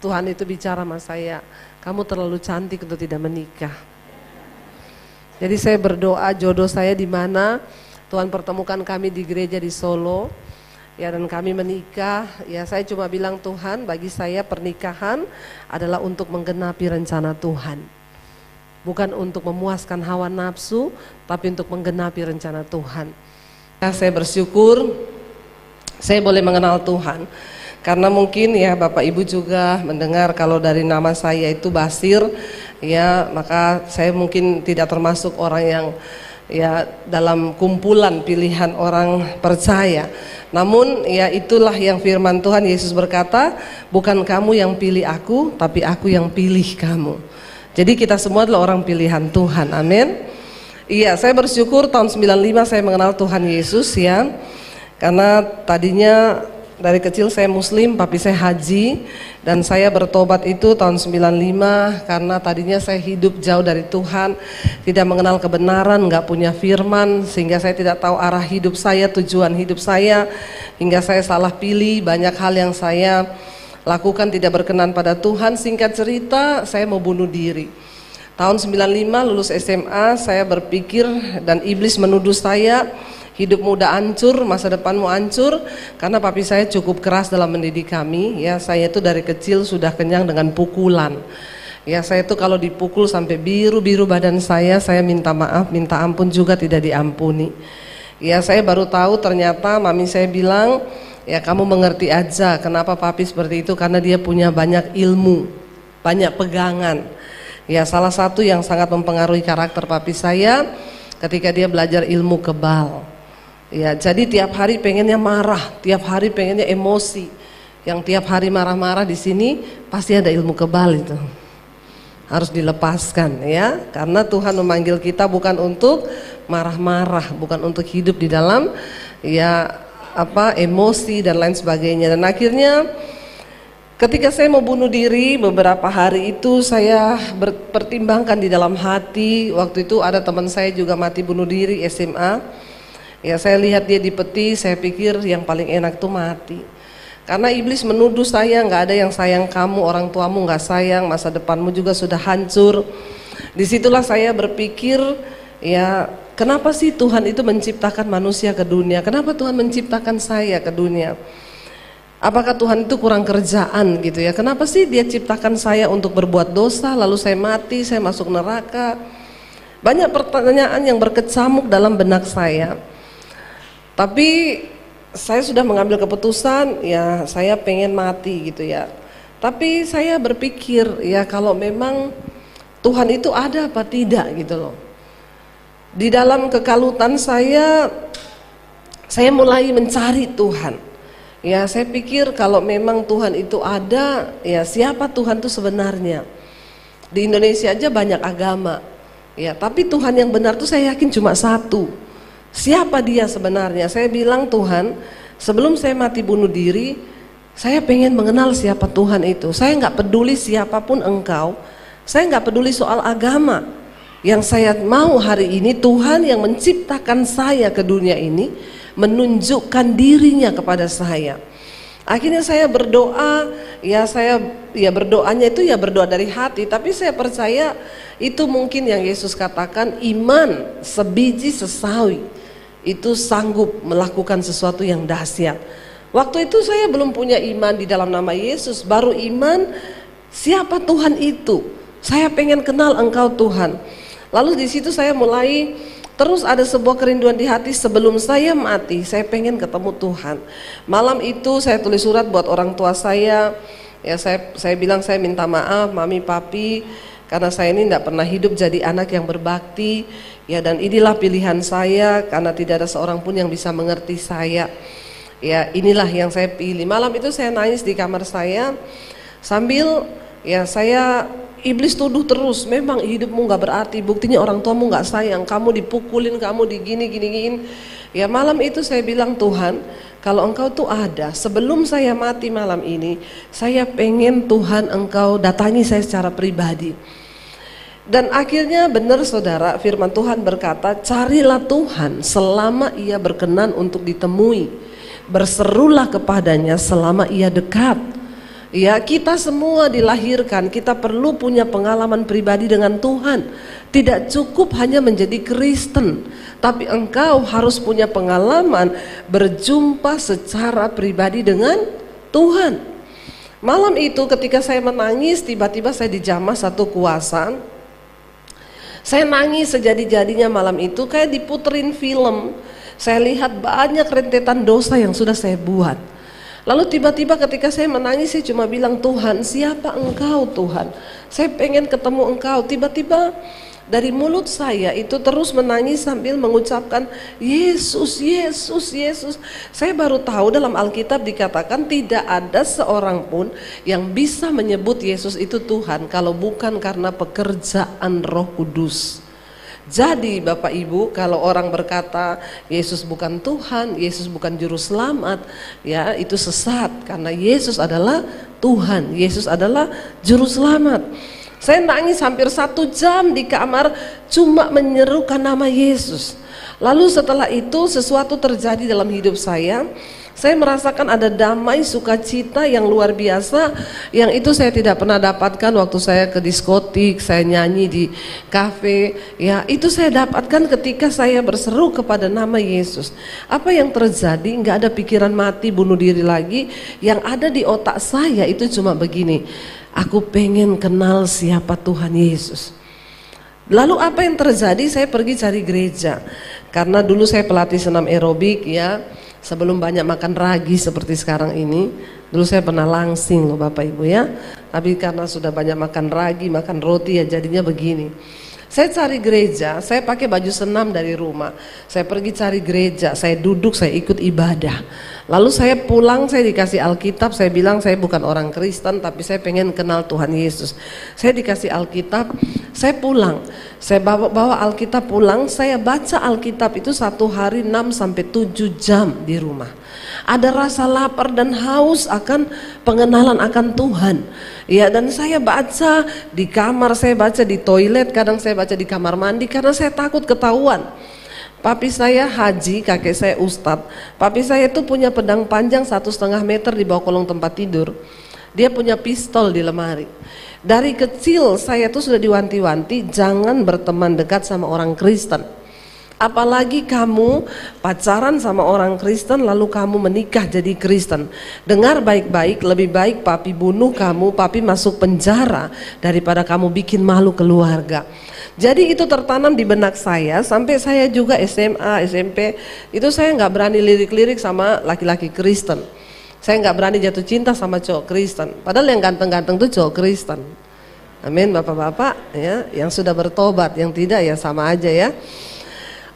Tuhan itu bicara sama saya, kamu terlalu cantik untuk tidak menikah. Jadi saya berdoa jodoh saya di mana, Tuhan pertemukan kami di gereja di Solo, ya, dan kami menikah. Ya, saya cuma bilang, Tuhan bagi saya pernikahan adalah untuk menggenapi rencana Tuhan. Bukan untuk memuaskan hawa nafsu, tapi untuk menggenapi rencana Tuhan. Ya, saya bersyukur saya boleh mengenal Tuhan. Karena mungkin ya Bapak Ibu juga mendengar kalau dari nama saya itu Basir, ya maka saya mungkin tidak termasuk orang yang ya dalam kumpulan pilihan orang percaya. Namun ya itulah yang firman Tuhan, Yesus berkata, bukan kamu yang pilih aku, tapi aku yang pilih kamu. Jadi kita semua adalah orang pilihan Tuhan, amin. Iya, saya bersyukur tahun 95 saya mengenal Tuhan Yesus ya. Karena tadinya dari kecil saya muslim, papi saya haji, dan saya bertobat itu tahun 95 karena tadinya saya hidup jauh dari Tuhan, tidak mengenal kebenaran, nggak punya firman, sehingga saya tidak tahu arah hidup saya, tujuan hidup saya, hingga saya salah pilih, banyak hal yang saya lakukan tidak berkenan pada Tuhan. Singkat cerita, saya mau bunuh diri. Tahun 95 lulus SMA, saya berpikir dan iblis menuduh saya, hidup muda hancur, masa depanmu hancur, karena papi saya cukup keras dalam mendidik kami. Ya, saya itu dari kecil sudah kenyang dengan pukulan. Ya, saya itu kalau dipukul sampai biru-biru badan saya minta maaf, minta ampun juga tidak diampuni. Ya, saya baru tahu ternyata mami saya bilang, ya kamu mengerti aja kenapa papi seperti itu, karena dia punya banyak ilmu, banyak pegangan. Ya, salah satu yang sangat mempengaruhi karakter papi saya ketika dia belajar ilmu kebal. Ya, jadi tiap hari pengennya marah, tiap hari pengennya emosi. Yang tiap hari marah-marah di sini pasti ada ilmu kebal itu. Harus dilepaskan ya, karena Tuhan memanggil kita bukan untuk marah-marah, bukan untuk hidup di dalam ya emosi dan lain sebagainya. Dan akhirnya ketika saya mau bunuh diri, beberapa hari itu saya berpertimbangkan di dalam hati. Waktu itu ada teman saya juga mati bunuh diri SMA. Ya, saya lihat dia di peti, saya pikir yang paling enak tuh mati. Karena iblis menuduh saya, nggak ada yang sayang kamu, orang tuamu nggak sayang, masa depanmu juga sudah hancur. Disitulah saya berpikir, ya kenapa sih Tuhan itu menciptakan manusia ke dunia? Kenapa Tuhan menciptakan saya ke dunia? Apakah Tuhan itu kurang kerjaan gitu ya? Kenapa sih dia ciptakan saya untuk berbuat dosa, lalu saya mati, saya masuk neraka? Banyak pertanyaan yang berkecamuk dalam benak saya. Tapi saya sudah mengambil keputusan, ya saya pengen mati gitu ya. Tapi saya berpikir, ya kalau memang Tuhan itu ada apa tidak gitu loh. Di dalam kekalutan saya mulai mencari Tuhan. Ya, saya pikir kalau memang Tuhan itu ada, ya siapa Tuhan itu sebenarnya? Di Indonesia aja banyak agama. Ya, tapi Tuhan yang benar tuh saya yakin cuma satu. Siapa dia sebenarnya? Saya bilang, Tuhan, sebelum saya mati bunuh diri, saya pengen mengenal siapa Tuhan itu. Saya nggak peduli siapapun engkau, saya nggak peduli soal agama. Yang saya mau hari ini Tuhan yang menciptakan saya ke dunia ini menunjukkan dirinya kepada saya. Akhirnya saya berdoa, saya berdoanya itu ya berdoa dari hati, tapi saya percaya itu mungkin yang Yesus katakan, iman sebiji sesawi itu sanggup melakukan sesuatu yang dahsyat. Waktu itu saya belum punya iman di dalam nama Yesus, baru iman siapa Tuhan itu. Saya pengen kenal Engkau Tuhan. Lalu di situ saya mulai terus ada sebuah kerinduan di hati, sebelum saya mati saya pengen ketemu Tuhan. Malam itu saya tulis surat buat orang tua saya. Ya, saya bilang saya minta maaf mami papi, karena saya ini tidak pernah hidup jadi anak yang berbakti. Ya, dan inilah pilihan saya, karena tidak ada seorang pun yang bisa mengerti saya. Ya, inilah yang saya pilih. Malam itu saya nangis di kamar saya sambil iblis tuduh terus, memang hidupmu gak berarti, buktinya orang tuamu gak sayang, kamu dipukulin, kamu digini. Ya, malam itu saya bilang, Tuhan, kalau Engkau tuh ada, sebelum saya mati malam ini, saya pengen Tuhan Engkau datangi saya secara pribadi. Dan akhirnya benar saudara, firman Tuhan berkata, carilah Tuhan selama ia berkenan untuk ditemui, berserulah kepadanya selama ia dekat. Ya, kita semua dilahirkan, kita perlu punya pengalaman pribadi dengan Tuhan. Tidak cukup hanya menjadi Kristen, tapi engkau harus punya pengalaman berjumpa secara pribadi dengan Tuhan. Malam itu ketika saya menangis, tiba-tiba saya dijamah satu kuasa. Saya nangis sejadi-jadinya malam itu, kayak diputerin film. Saya lihat banyak rentetan dosa yang sudah saya buat. Lalu tiba-tiba ketika saya menangis, saya cuma bilang, Tuhan, siapa Engkau Tuhan? Saya pengen ketemu Engkau. Tiba-tiba dari mulut saya itu terus menangis sambil mengucapkan Yesus, Yesus, Yesus. Saya baru tahu dalam Alkitab dikatakan tidak ada seorang pun yang bisa menyebut Yesus itu Tuhan kalau bukan karena pekerjaan Roh Kudus. Jadi Bapak Ibu, kalau orang berkata Yesus bukan Tuhan, Yesus bukan juru selamat, ya itu sesat, karena Yesus adalah Tuhan, Yesus adalah juru selamat. Saya nangis hampir 1 jam di kamar cuma menyerukan nama Yesus. Lalu setelah itu sesuatu terjadi dalam hidup saya merasakan ada damai, sukacita yang luar biasa, yang itu saya tidak pernah dapatkan waktu saya ke diskotik, saya nyanyi di kafe, ya itu saya dapatkan ketika saya berseru kepada nama Yesus. Apa yang terjadi? Nggak ada pikiran mati, bunuh diri lagi. Yang ada di otak saya itu cuma begini, aku pengen kenal siapa Tuhan Yesus. Lalu apa yang terjadi? Saya pergi cari gereja, karena dulu saya pelatih senam aerobik ya. Sebelum banyak makan ragi seperti sekarang ini, dulu saya pernah langsing loh Bapak Ibu ya. Tapi karena sudah banyak makan ragi, makan roti ya jadinya begini. Saya cari gereja, saya pakai baju senam dari rumah. Saya pergi cari gereja, saya duduk, saya ikut ibadah. Lalu saya pulang, saya dikasih Alkitab, saya bilang saya bukan orang Kristen tapi saya pengen kenal Tuhan Yesus. Saya dikasih Alkitab, saya pulang. Saya bawa Alkitab pulang, saya baca Alkitab itu 1 hari 6-7 jam di rumah. Ada rasa lapar dan haus akan pengenalan akan Tuhan. Ya, dan saya baca di kamar, saya baca di toilet, kadang saya baca di kamar mandi karena saya takut ketahuan. Papi saya haji, kakek saya ustadz. Papi saya itu punya pedang panjang 1,5 meter di bawah kolong tempat tidur. Dia punya pistol di lemari. Dari kecil saya tuh sudah diwanti-wanti jangan berteman dekat sama orang Kristen. Apalagi kamu pacaran sama orang Kristen lalu kamu menikah jadi Kristen. Dengar baik-baik, lebih baik papi bunuh kamu, papi masuk penjara daripada kamu bikin malu keluarga. Jadi itu tertanam di benak saya sampai saya juga SMA, SMP itu saya nggak berani lirik-lirik sama laki-laki Kristen. Saya nggak berani jatuh cinta sama cowok Kristen. Padahal yang ganteng-ganteng itu cowok Kristen. Amin bapak-bapak ya, yang sudah bertobat, yang tidak ya sama aja ya.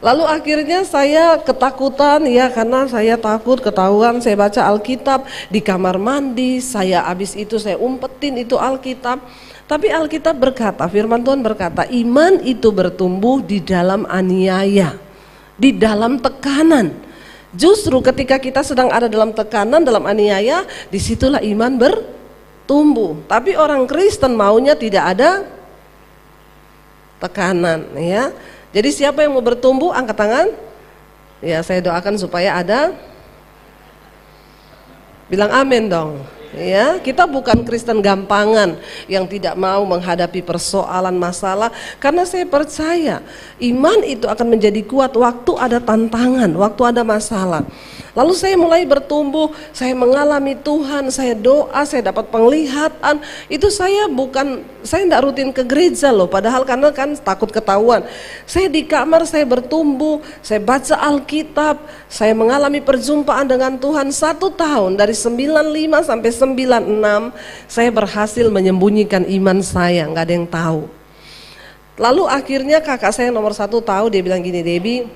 Lalu akhirnya saya ketakutan ya, karena saya takut ketahuan. Saya baca Alkitab di kamar mandi, saya habis itu saya umpetin itu Alkitab. Tapi Alkitab berkata, firman Tuhan berkata, iman itu bertumbuh di dalam aniaya, di dalam tekanan. Justru ketika kita sedang ada dalam tekanan, dalam aniaya, disitulah iman bertumbuh. Tapi orang Kristen maunya tidak ada tekanan ya. Jadi siapa yang mau bertumbuh angkat tangan. Ya saya doakan supaya ada. Bilang amin dong. Ya, kita bukan Kristen gampangan yang tidak mau menghadapi persoalan masalah, karena saya percaya iman itu akan menjadi kuat waktu ada tantangan, waktu ada masalah. Lalu saya mulai bertumbuh, saya mengalami Tuhan, saya doa, saya dapat penglihatan. Itu saya enggak rutin ke gereja loh, padahal karena kan takut ketahuan. Saya di kamar, saya bertumbuh, saya baca Alkitab, saya mengalami perjumpaan dengan Tuhan 1 tahun dari 95 sampai 96, saya berhasil menyembunyikan iman saya, nggak ada yang tahu. Lalu akhirnya kakak saya nomor 1 tahu, dia bilang gini, Debbie,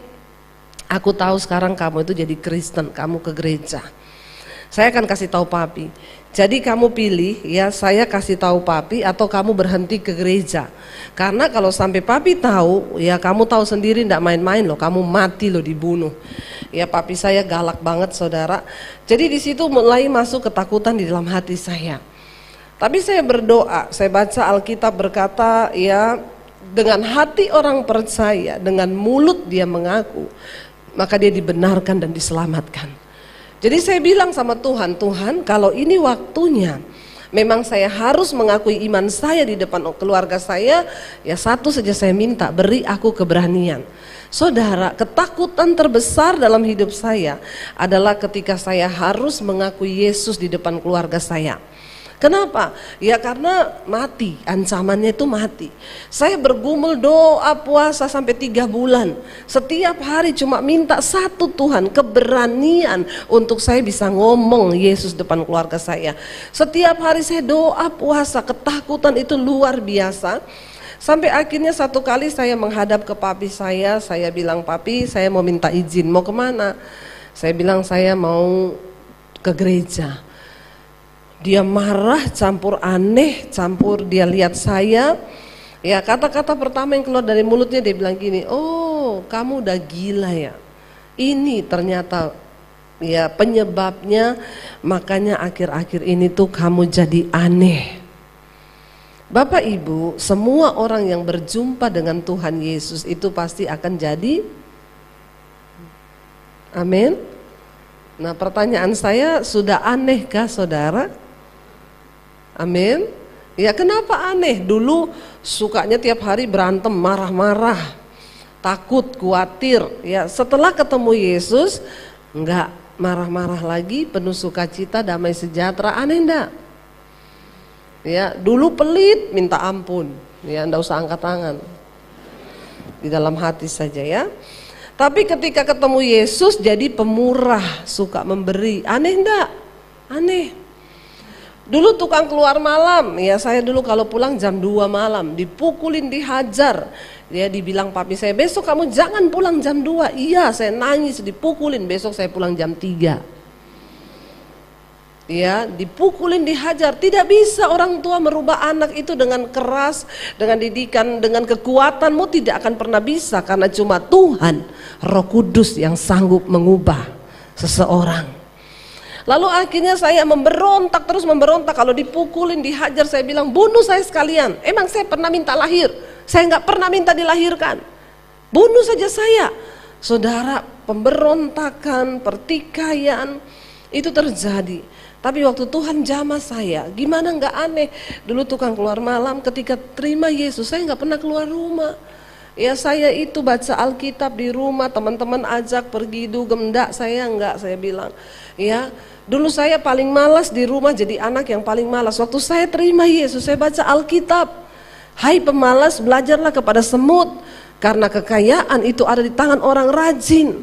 aku tahu sekarang kamu itu jadi Kristen, kamu ke gereja. Saya akan kasih tahu papi. Jadi kamu pilih ya, saya kasih tahu papi atau kamu berhenti ke gereja. Karena kalau sampai papi tahu, ya kamu tahu sendiri ndak main-main loh, kamu mati loh, dibunuh. Ya papi saya galak banget saudara. Jadi di situ mulai masuk ketakutan di dalam hati saya. Tapi saya berdoa, saya baca Alkitab berkata ya, dengan hati orang percaya, dengan mulut dia mengaku, maka dia dibenarkan dan diselamatkan. Jadi saya bilang sama Tuhan, Tuhan kalau ini waktunya, memang saya harus mengakui iman saya di depan keluarga saya, ya satu saja saya minta, beri aku keberanian. Saudara, ketakutan terbesar dalam hidup saya adalah ketika saya harus mengakui Yesus di depan keluarga saya. Kenapa? Ya karena mati, ancamannya itu mati. Saya bergumul doa puasa sampai 3 bulan. Setiap hari cuma minta satu Tuhan, keberanian untuk saya bisa ngomong Yesus depan keluarga saya. Setiap hari saya doa puasa, ketakutan itu luar biasa. Sampai akhirnya satu kali saya menghadap ke papi saya bilang, papi saya mau minta izin, mau kemana? Saya bilang saya mau ke gereja. Dia marah, campur aneh, campur dia lihat saya. Ya, kata-kata pertama yang keluar dari mulutnya dia bilang gini, oh kamu udah gila ya. Ini ternyata ya penyebabnya, makanya akhir-akhir ini tuh kamu jadi aneh. Bapak Ibu, semua orang yang berjumpa dengan Tuhan Yesus itu pasti akan jadi amin. Nah, pertanyaan saya, sudah anehkah saudara? Amin. Ya, kenapa aneh? Dulu sukanya tiap hari berantem, marah-marah, takut, khawatir. Ya, setelah ketemu Yesus enggak marah-marah lagi, penuh sukacita, damai sejahtera. Aneh enggak? Ya, dulu pelit, minta ampun. Ya, enggak usah angkat tangan. Di dalam hati saja ya. Tapi ketika ketemu Yesus jadi pemurah, suka memberi. Aneh enggak? Aneh. Dulu tukang keluar malam, ya saya dulu kalau pulang jam 2 malam, dipukulin, dihajar. Ya, dibilang papi saya, besok kamu jangan pulang jam 2. Iya, saya nangis, dipukulin, besok saya pulang jam 3. Ya, dipukulin, dihajar. Tidak bisa orang tua merubah anak itu dengan keras, dengan didikan, dengan kekuatanmu tidak akan pernah bisa, karena cuma Tuhan, Roh Kudus yang sanggup mengubah seseorang. Lalu akhirnya saya memberontak, terus memberontak. Kalau dipukulin, dihajar, saya bilang bunuh saya sekalian. Emang saya pernah minta lahir? Saya nggak pernah minta dilahirkan. Bunuh saja saya. Saudara, pemberontakan, pertikaian itu terjadi. Tapi waktu Tuhan jamah saya, gimana nggak aneh. Dulu tukang keluar malam, ketika terima Yesus saya nggak pernah keluar rumah. Ya, saya itu baca Alkitab di rumah, teman-teman ajak pergi dugem, enggak, saya enggak, saya bilang. Ya, dulu saya paling malas di rumah, jadi anak yang paling malas. Waktu saya terima Yesus, saya baca Alkitab. Hai pemalas, belajarlah kepada semut, karena kekayaan itu ada di tangan orang rajin.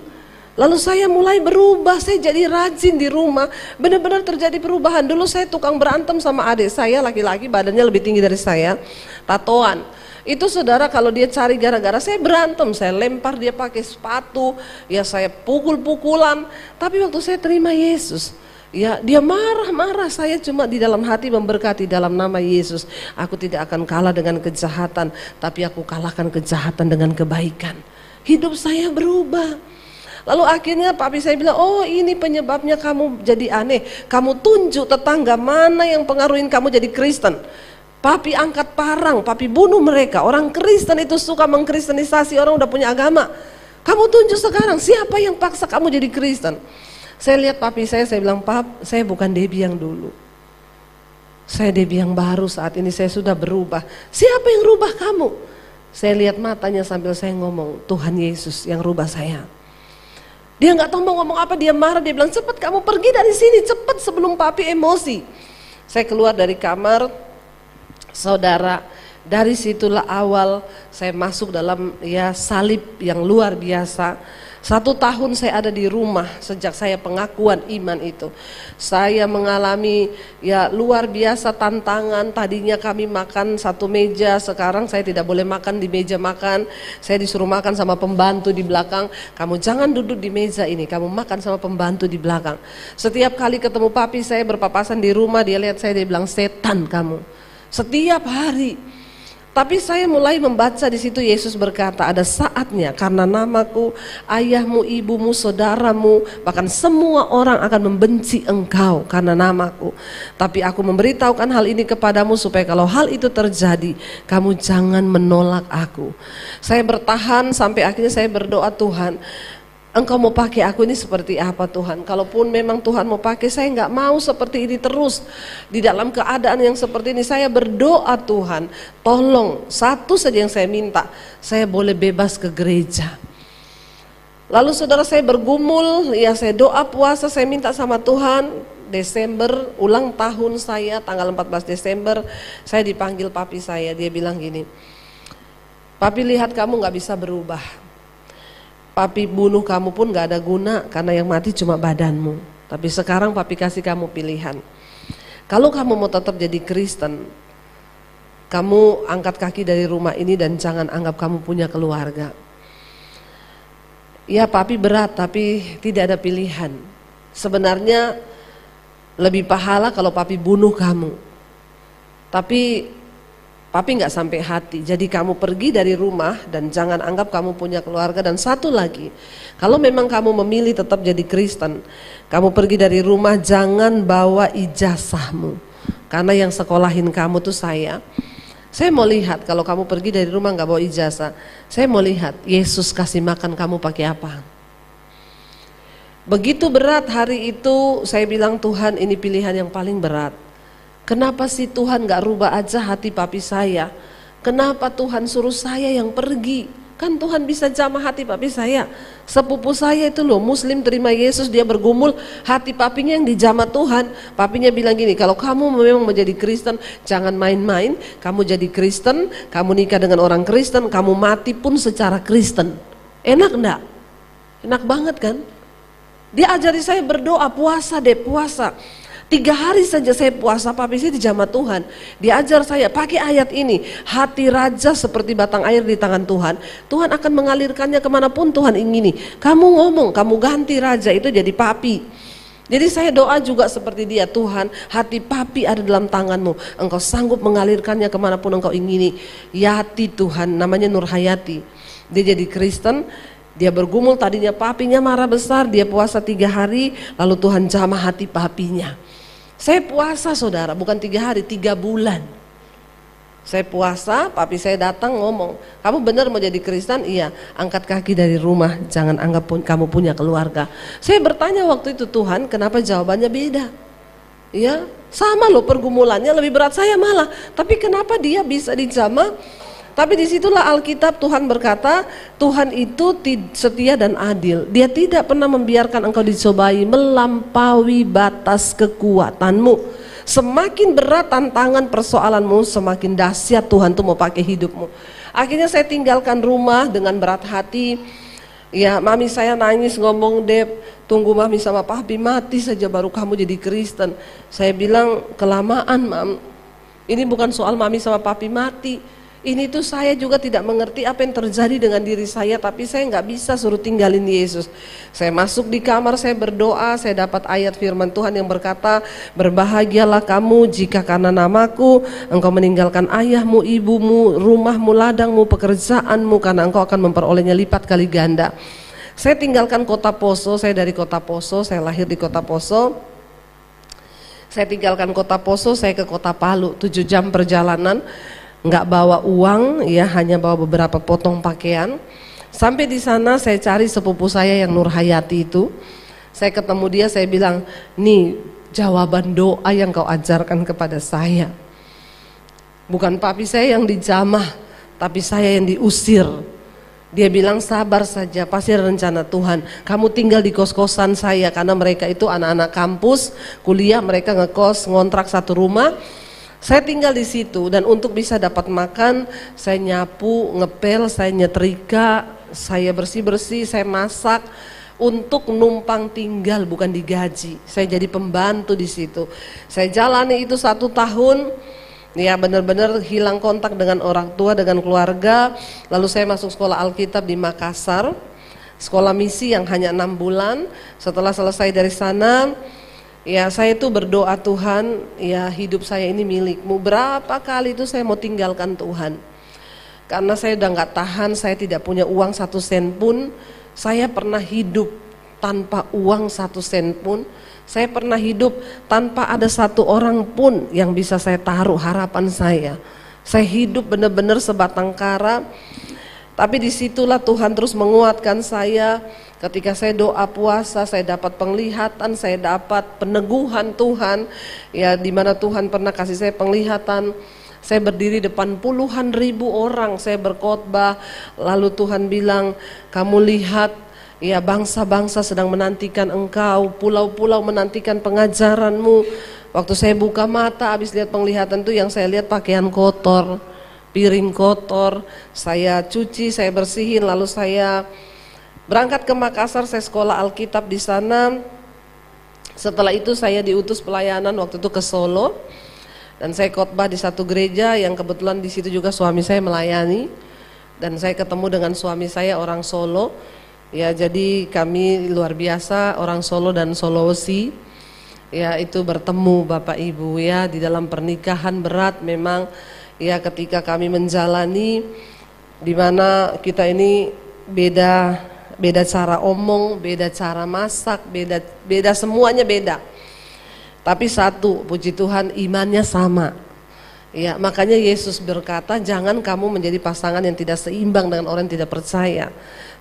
Lalu saya mulai berubah, saya jadi rajin di rumah, benar-benar terjadi perubahan. Dulu saya tukang berantem sama adik saya, laki-laki, badannya lebih tinggi dari saya, tatoan. Itu saudara, kalau dia cari gara-gara saya berantem, saya lempar dia pakai sepatu, ya saya pukul-pukulan. Tapi waktu saya terima Yesus, ya dia marah-marah, saya cuma di dalam hati memberkati dalam nama Yesus. Aku tidak akan kalah dengan kejahatan, tapi aku kalahkan kejahatan dengan kebaikan. Hidup saya berubah. Lalu akhirnya papi saya bilang, oh ini penyebabnya kamu jadi aneh. Kamu tunjuk tetangga mana yang pengaruhin kamu jadi Kristen. Papi angkat parang, papi bunuh mereka. Orang Kristen itu suka mengkristenisasi orang udah punya agama. Kamu tunjuk sekarang siapa yang paksa kamu jadi Kristen. Saya lihat papi saya bilang, Pap, saya bukan Debbie yang dulu. Saya Debbie yang baru, saat ini saya sudah berubah. Siapa yang rubah kamu? Saya lihat matanya sambil saya ngomong, Tuhan Yesus yang rubah saya. Dia nggak tahu mau ngomong apa, dia marah, dia bilang cepat kamu pergi dari sini, cepat sebelum papi emosi. Saya keluar dari kamar, saudara, dari situlah awal saya masuk dalam ya salib yang luar biasa. 1 tahun saya ada di rumah sejak saya pengakuan iman itu. Saya mengalami ya luar biasa tantangan. Tadinya kami makan satu meja, sekarang saya tidak boleh makan di meja makan. Saya disuruh makan sama pembantu di belakang. Kamu jangan duduk di meja ini, kamu makan sama pembantu di belakang. Setiap kali ketemu papi saya berpapasan di rumah, dia lihat saya, dia bilang setan kamu. Setiap hari. Tapi saya mulai membaca di situ Yesus berkata, ada saatnya karena namaku, ayahmu, ibumu, saudaramu, bahkan semua orang akan membenci engkau karena namaku. Tapi aku memberitahukan hal ini kepadamu supaya kalau hal itu terjadi, kamu jangan menolak aku. Saya bertahan sampai akhirnya saya berdoa, Tuhan, Engkau mau pakai aku ini seperti apa Tuhan? Kalaupun memang Tuhan mau pakai, saya nggak mau seperti ini terus. Di dalam keadaan yang seperti ini, saya berdoa Tuhan, tolong satu saja yang saya minta, saya boleh bebas ke gereja. Lalu saudara, saya bergumul, ya saya doa puasa, saya minta sama Tuhan. Desember, ulang tahun saya, tanggal 14 Desember, saya dipanggil papi saya, dia bilang gini, papi lihat kamu nggak bisa berubah. Papi bunuh kamu pun gak ada guna, karena yang mati cuma badanmu. Tapi sekarang papi kasih kamu pilihan. Kalau kamu mau tetap jadi Kristen, kamu angkat kaki dari rumah ini dan jangan anggap kamu punya keluarga. Ya papi berat, tapi tidak ada pilihan. Sebenarnya lebih pahala kalau papi bunuh kamu. Tapi Papi nggak sampai hati. Jadi kamu pergi dari rumah dan jangan anggap kamu punya keluarga. Dan satu lagi, kalau memang kamu memilih tetap jadi Kristen, kamu pergi dari rumah jangan bawa ijazahmu. Karena yang sekolahin kamu tuh saya. Saya mau lihat kalau kamu pergi dari rumah nggak bawa ijazah. Saya mau lihat Yesus kasih makan kamu pakai apa. Begitu berat hari itu, saya bilang Tuhan ini pilihan yang paling berat. Kenapa sih Tuhan gak rubah aja hati papi saya? Kenapa Tuhan suruh saya yang pergi? Kan Tuhan bisa jamah hati papi saya. Sepupu saya itu loh Muslim terima Yesus, dia bergumul, hati papinya yang dijamah Tuhan. Papinya bilang gini, kalau kamu memang menjadi Kristen jangan main-main. Kamu jadi Kristen, kamu nikah dengan orang Kristen, kamu mati pun secara Kristen. Enak enggak? Enak banget kan? Dia ajari saya berdoa, puasa deh, puasa. 3 hari saja saya puasa, papi saya dijamah Tuhan. Dia ajar saya pakai ayat ini, hati raja seperti batang air di tangan Tuhan. Tuhan akan mengalirkannya kemanapun Tuhan ingini. Kamu ngomong, kamu ganti raja itu jadi papi. Jadi saya doa juga seperti dia, Tuhan hati papi ada dalam tanganmu. Engkau sanggup mengalirkannya kemanapun engkau ingini. Yati Tuhan, namanya Nur Hayati. Dia jadi Kristen. Dia bergumul, tadinya papinya marah besar, dia puasa 3 hari, lalu Tuhan jamah hati papinya. Saya puasa saudara, bukan 3 hari, 3 bulan. Saya puasa, papi saya datang ngomong, kamu benar mau jadi Kristen? Iya, angkat kaki dari rumah, jangan anggap kamu punya keluarga. Saya bertanya waktu itu, Tuhan kenapa jawabannya beda? Ya, sama loh pergumulannya, lebih berat saya malah. Tapi kenapa dia bisa dijamah? Tapi disitulah Alkitab Tuhan berkata, Tuhan itu setia dan adil. Dia tidak pernah membiarkan engkau dicobai melampaui batas kekuatanmu. Semakin berat tantangan persoalanmu, semakin dahsyat Tuhan tuh mau pakai hidupmu. Akhirnya saya tinggalkan rumah dengan berat hati. Ya, mami saya nangis ngomong, Dep, tunggu mami sama papi mati saja baru kamu jadi Kristen. Saya bilang, kelamaan mam. Ini bukan soal mami sama papi mati. Ini tuh saya juga tidak mengerti apa yang terjadi dengan diri saya, tapi saya nggak bisa suruh tinggalin Yesus. Saya masuk di kamar, saya berdoa, saya dapat ayat firman Tuhan yang berkata, berbahagialah kamu jika karena namaku engkau meninggalkan ayahmu, ibumu, rumahmu, ladangmu, pekerjaanmu, karena engkau akan memperolehnya lipat kali ganda. Saya tinggalkan kota Poso, saya dari kota Poso, saya lahir di kota Poso. Saya tinggalkan kota Poso, saya ke kota Palu, 7 jam perjalanan. Nggak bawa uang, ya hanya bawa beberapa potong pakaian. Sampai di sana saya cari sepupu saya yang Nur Hayati itu. Saya ketemu dia, saya bilang, nih jawaban doa yang kau ajarkan kepada saya. Bukan papi saya yang dijamah, tapi saya yang diusir. Dia bilang sabar saja, pasti ada rencana Tuhan. Kamu tinggal di kos-kosan saya, karena mereka itu anak-anak kampus, kuliah, mereka ngekos, ngontrak satu rumah. Saya tinggal di situ dan untuk bisa dapat makan, saya nyapu, ngepel, saya nyetrika, saya bersih-bersih, saya masak untuk numpang tinggal, bukan digaji. Saya jadi pembantu di situ. Saya jalani itu 1 tahun, ya benar-benar hilang kontak dengan orang tua, dengan keluarga. Lalu saya masuk sekolah Alkitab di Makassar, sekolah misi yang hanya 6 bulan. Setelah selesai dari sana, ya saya itu berdoa, Tuhan ya hidup saya ini milikmu. Berapa kali itu saya mau tinggalkan Tuhan. Karena saya udah gak tahan, saya tidak punya uang 1 sen pun. Saya pernah hidup tanpa uang 1 sen pun. Saya pernah hidup tanpa ada 1 orang pun yang bisa saya taruh harapan saya. Saya hidup benar-benar sebatang kara. Tapi disitulah Tuhan terus menguatkan saya. Ketika saya doa puasa, saya dapat penglihatan, saya dapat peneguhan Tuhan. Ya, di mana Tuhan pernah kasih saya penglihatan. Saya berdiri depan puluhan ribu orang, saya berkhotbah. Lalu Tuhan bilang, kamu lihat ya bangsa-bangsa sedang menantikan engkau, pulau-pulau menantikan pengajaranmu. Waktu saya buka mata, habis lihat penglihatan itu yang saya lihat pakaian kotor, piring kotor. Saya cuci, saya bersihin, lalu saya berangkat ke Makassar, saya sekolah Alkitab di sana. Setelah itu saya diutus pelayanan waktu itu ke Solo. Dan saya khotbah di satu gereja yang kebetulan di situ juga suami saya melayani. Dan saya ketemu dengan suami saya orang Solo. Ya, jadi kami luar biasa, orang Solo dan Sulawesi. Ya, itu bertemu Bapak Ibu ya di dalam pernikahan berat memang. ya ketika kami menjalani di mana kita ini beda cara omong, beda cara masak, beda semuanya beda. Tapi satu, puji Tuhan, imannya sama. Ya, makanya Yesus berkata, jangan kamu menjadi pasangan yang tidak seimbang dengan orang yang tidak percaya.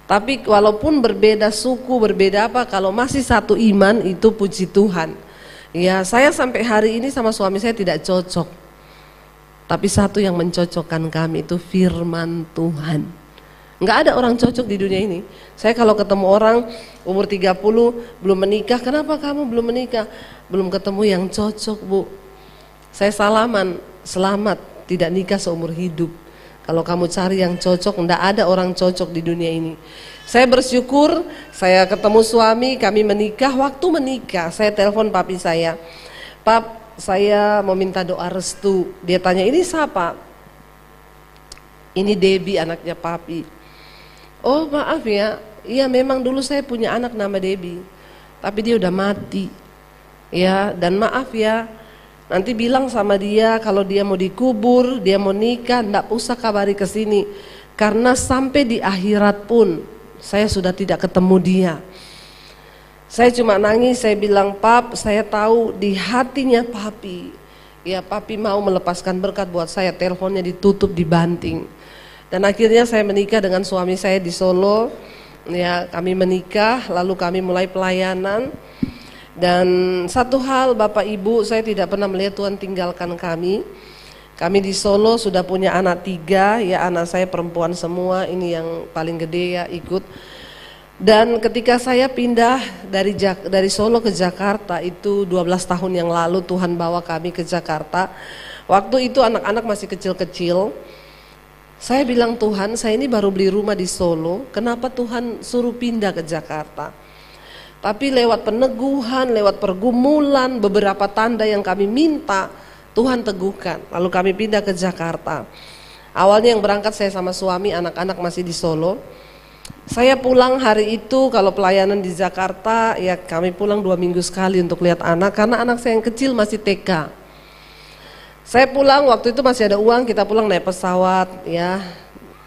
Tapi walaupun berbeda suku, berbeda apa, kalau masih satu iman, itu puji Tuhan. Ya, saya sampai hari ini sama suami saya tidak cocok. Tapi satu yang mencocokkan kami itu firman Tuhan. Enggak ada orang cocok di dunia ini. Saya kalau ketemu orang umur 30 belum menikah, kenapa kamu belum menikah? Belum ketemu yang cocok, Bu. Saya salaman, selamat, tidak nikah seumur hidup. Kalau kamu cari yang cocok, enggak ada orang cocok di dunia ini. Saya bersyukur, saya ketemu suami, kami menikah. Waktu menikah, saya telepon papi saya. Pap, saya mau minta doa restu. Dia tanya, ini siapa? Ini Debbie, anaknya papi. Oh maaf ya, iya memang dulu saya punya anak nama Debbie, tapi dia udah mati. Ya, dan maaf ya, nanti bilang sama dia kalau dia mau dikubur, dia mau nikah, enggak usah kabari ke sini. Karena sampai di akhirat pun saya sudah tidak ketemu dia. Saya cuma nangis, saya bilang, Pap, saya tahu di hatinya papi. Ya, papi mau melepaskan berkat buat saya, teleponnya ditutup, dibanting. Dan akhirnya saya menikah dengan suami saya di Solo. Ya, kami menikah, lalu kami mulai pelayanan. Dan satu hal Bapak Ibu, saya tidak pernah melihat Tuhan tinggalkan kami. Kami di Solo sudah punya anak 3, ya anak saya perempuan semua, ini yang paling gede ya ikut. Dan ketika saya pindah dari Solo ke Jakarta itu 12 tahun yang lalu Tuhan bawa kami ke Jakarta. Waktu itu anak-anak masih kecil-kecil. Saya bilang, Tuhan, saya ini baru beli rumah di Solo, kenapa Tuhan suruh pindah ke Jakarta? Tapi lewat peneguhan, lewat pergumulan, beberapa tanda yang kami minta, Tuhan teguhkan. Lalu kami pindah ke Jakarta. Awalnya yang berangkat saya sama suami, anak-anak masih di Solo. Saya pulang hari itu, kalau pelayanan di Jakarta, ya kami pulang 2 minggu sekali untuk lihat anak, karena anak saya yang kecil masih TK. Saya pulang waktu itu masih ada uang, kita pulang naik pesawat ya.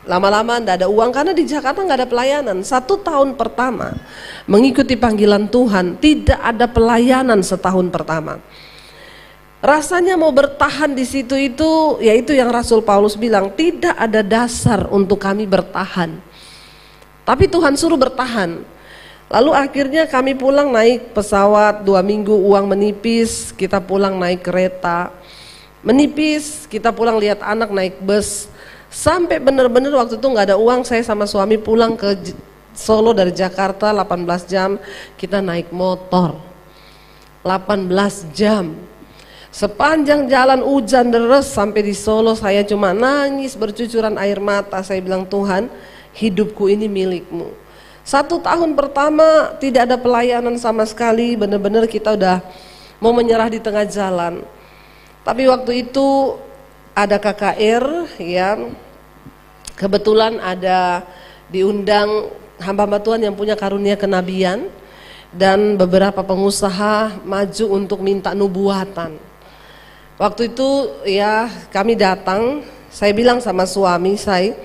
Lama-lama enggak ada uang karena di Jakarta enggak ada pelayanan. 1 tahun pertama mengikuti panggilan Tuhan, tidak ada pelayanan setahun pertama. Rasanya mau bertahan di situ itu, yaitu yang Rasul Paulus bilang, tidak ada dasar untuk kami bertahan. Tapi Tuhan suruh bertahan. Lalu akhirnya kami pulang naik pesawat 2 minggu, uang menipis, kita pulang naik kereta. Menipis, kita pulang lihat anak naik bus. Sampai benar-benar waktu itu nggak ada uang, saya sama suami pulang ke Solo dari Jakarta 18 jam, kita naik motor 18 jam. Sepanjang jalan hujan deras sampai di Solo saya cuma nangis bercucuran air mata. Saya bilang, Tuhan, hidupku ini milikmu. 1 tahun pertama tidak ada pelayanan sama sekali, benar-benar kita udah mau menyerah di tengah jalan. Tapi waktu itu ada KKR ya, kebetulan ada diundang hamba-hamba Tuhan yang punya karunia kenabian dan beberapa pengusaha maju untuk minta nubuatan. Waktu itu ya kami datang, saya bilang sama suami saya,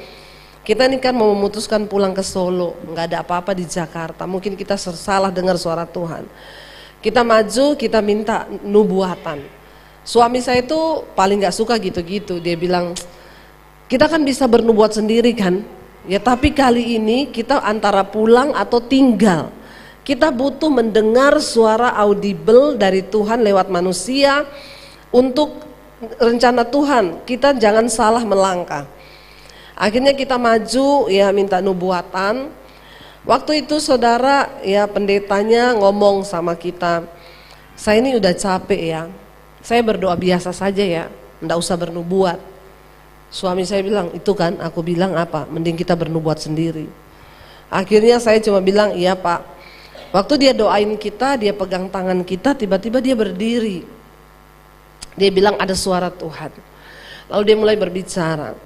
kita ini kan mau memutuskan pulang ke Solo, nggak ada apa-apa di Jakarta, mungkin kita salah dengar suara Tuhan. Kita maju, kita minta nubuatan. Suami saya itu paling gak suka gitu-gitu. Dia bilang, kita kan bisa bernubuat sendiri kan. Ya tapi kali ini kita antara pulang atau tinggal. Kita butuh mendengar suara audible dari Tuhan lewat manusia. Untuk rencana Tuhan, kita jangan salah melangkah. Akhirnya kita maju ya minta nubuatan. Waktu itu saudara ya pendetanya ngomong sama kita, saya ini udah capek ya. Saya berdoa biasa saja ya, enggak usah bernubuat. Suami saya bilang, itu kan aku bilang apa, mending kita bernubuat sendiri. Akhirnya saya cuma bilang, iya Pak. Waktu dia doain kita, dia pegang tangan kita, tiba-tiba dia berdiri. Dia bilang ada suara Tuhan. Lalu dia mulai berbicara.